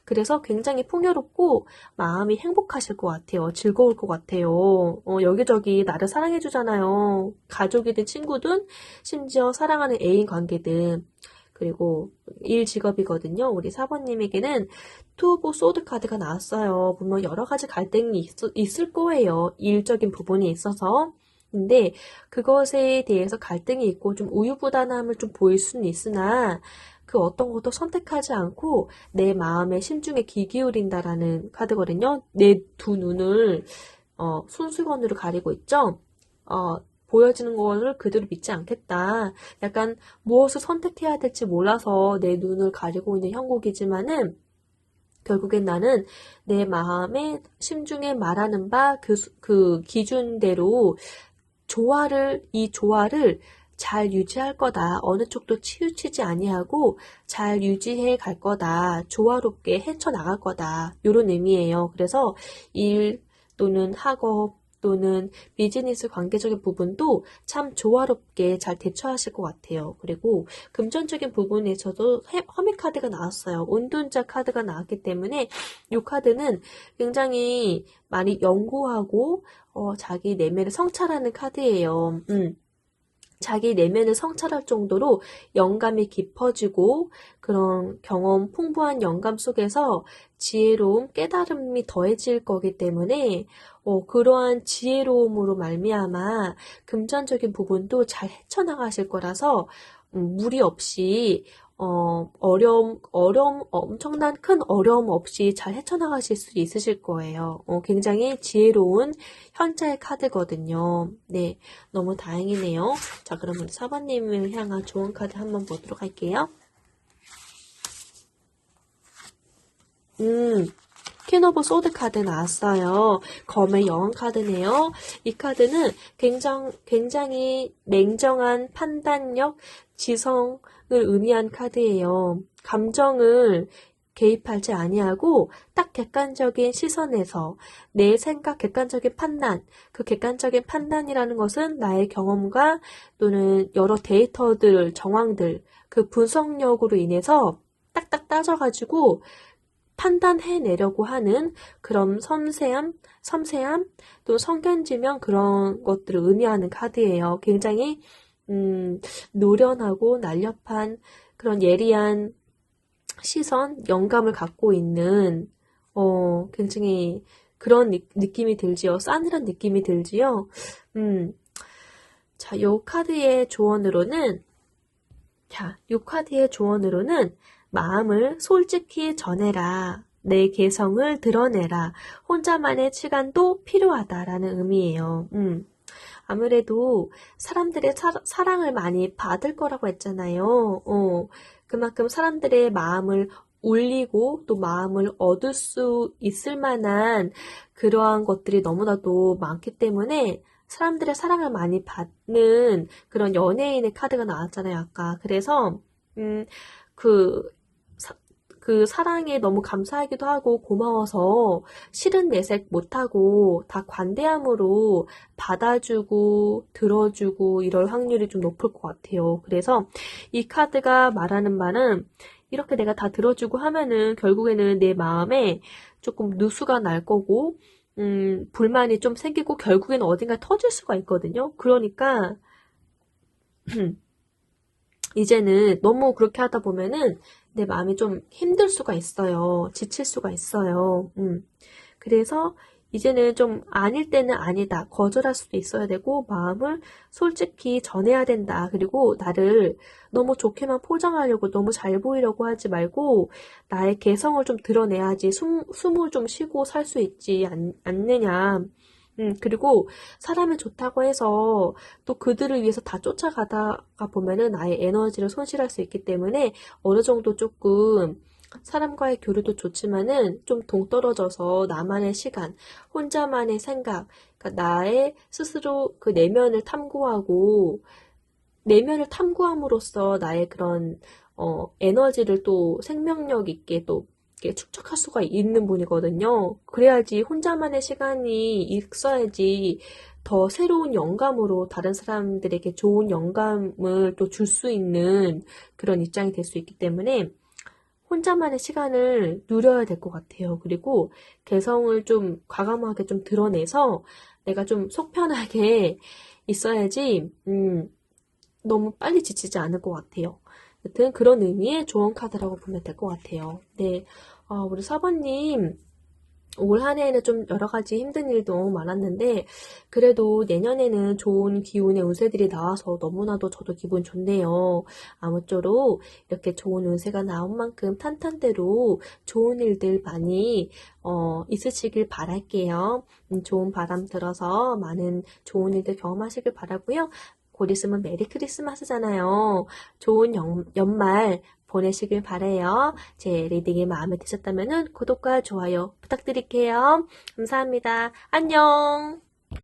그래서 굉장히 풍요롭고 마음이 행복하실 것 같아요. 즐거울 것 같아요. 여기저기 나를 사랑해주잖아요. 가족이든 친구든 심지어 사랑하는 애인 관계든. 그리고 일 직업이거든요. 우리 사번님에게는 투 오브 소드 카드가 나왔어요. 물론 여러 가지 갈등이 있을 거예요. 일적인 부분이 있어서. 근데 그것에 대해서 갈등이 있고 좀 우유부단함을 좀 보일 수는 있으나 그 어떤 것도 선택하지 않고 내 마음의 심중에 귀 기울인다라는 카드거든요. 내 두 눈을 손수건으로 가리고 있죠. 보여지는 거를 그대로 믿지 않겠다. 약간 무엇을 선택해야 될지 몰라서 내 눈을 가리고 있는 형국이지만은 결국엔 나는 내 마음의 심중에 말하는 바 그 기준대로 이 조화를 잘 유지할 거다. 어느 쪽도 치우치지 아니하고 잘 유지해 갈 거다. 조화롭게 헤쳐나갈 거다. 이런 의미예요. 그래서 일 또는 학업 또는 비즈니스 관계적인 부분도 참 조화롭게 잘 대처하실 것 같아요. 그리고 금전적인 부분에서도 허미 카드가 나왔어요. 운둔자 카드가 나왔기 때문에 이 카드는 굉장히 많이 연구하고 자기 내면을 성찰하는 카드예요. 자기 내면을 성찰할 정도로 영감이 깊어지고 그런 풍부한 영감 속에서 지혜로움, 깨달음이 더해질 거기 때문에 그러한 지혜로움으로 말미암아 금전적인 부분도 잘 헤쳐나가실 거라서 무리 없이 엄청난 큰 어려움 없이 잘 헤쳐나가실 수 있으실 거예요. 굉장히 지혜로운 현자의 카드거든요. 네, 너무 다행이네요. 자, 그러면 4번님을 향한 좋은 카드 한번 보도록 할게요. 퀸 오브 소드 카드 나왔어요. 검의 여왕 카드네요. 이 카드는 굉장히 냉정한 판단력, 지성을 의미한 카드예요. 감정을 개입하지 아니하고 딱 객관적인 시선에서 내 생각, 객관적인 판단, 그 객관적인 판단이라는 것은 나의 경험과 또는 여러 데이터들, 정황들, 그 분석력으로 인해서 딱딱 따져가지고 판단해내려고 하는 그런 섬세함, 또 성견지명 그런 것들을 의미하는 카드예요. 굉장히 노련하고 날렵한 그런 예리한 시선, 영감을 갖고 있는 굉장히 그런 느낌이 들지요. 싸늘한 느낌이 들지요. 자, 요 카드의 조언으로는 마음을 솔직히 전해라. 내 개성을 드러내라. 혼자만의 시간도 필요하다라는 의미예요. 아무래도 사람들의 사랑을 많이 받을 거라고 했잖아요. 그만큼 사람들의 마음을 울리고 또 마음을 얻을 수 있을 만한 그러한 것들이 너무나도 많기 때문에 사람들의 사랑을 많이 받는 그런 연예인의 카드가 나왔잖아요, 아까. 그래서, 그, 그 사랑에 너무 감사하기도 하고 고마워서 싫은 내색 못하고 다 관대함으로 받아주고 들어주고 이럴 확률이 좀 높을 것 같아요. 그래서 이 카드가 말하는 바는 이렇게 내가 다 들어주고 하면은 결국에는 내 마음에 조금 누수가 날 거고 불만이 좀 생기고 결국에는 어딘가 터질 수가 있거든요. 그러니까 이제는 너무 그렇게 하다 보면은 내 마음이 좀 힘들 수가 있어요. 지칠 수가 있어요. 그래서 이제는 좀 아닐 때는 아니다. 거절할 수도 있어야 되고 마음을 솔직히 전해야 된다. 그리고 나를 너무 좋게만 포장하려고 너무 잘 보이려고 하지 말고 나의 개성을 좀 드러내야지 숨을 좀 쉬고 살 수 있지 않느냐. 그리고 사람이 좋다고 해서 또 그들을 위해서 다 쫓아가다가 보면은 나의 에너지를 손실할 수 있기 때문에 어느 정도 조금 사람과의 교류도 좋지만은 좀 동떨어져서 나만의 시간, 혼자만의 생각, 그러니까 나의 스스로 그 내면을 탐구하고 내면을 탐구함으로써 나의 그런 에너지를 또 생명력 있게 또 이렇게 축적할 수가 있는 분이거든요. 그래야지 혼자만의 시간이 있어야지 더 새로운 영감으로 다른 사람들에게 좋은 영감을 또 줄 수 있는 그런 입장이 될 수 있기 때문에 혼자만의 시간을 누려야 될 것 같아요. 그리고 개성을 좀 과감하게 좀 드러내서 내가 좀 속 편하게 있어야지, 너무 빨리 지치지 않을 것 같아요. 여튼 그런 의미의 좋은 카드라고 보면 될 것 같아요. 네, 우리 4번님 올 한 해에는 좀 여러 가지 힘든 일도 많았는데 그래도 내년에는 좋은 기운의 운세들이 나와서 너무나도 저도 기분 좋네요. 아무쪼록 이렇게 좋은 운세가 나온 만큼 탄탄대로 좋은 일들 많이 있으시길 바랄게요. 좋은 바람 들어서 많은 좋은 일들 경험하시길 바라고요. 곧 있으면 메리 크리스마스잖아요. 좋은 연말 보내시길 바래요. 제 리딩이 마음에 드셨다면 구독과 좋아요 부탁드릴게요. 감사합니다. 안녕.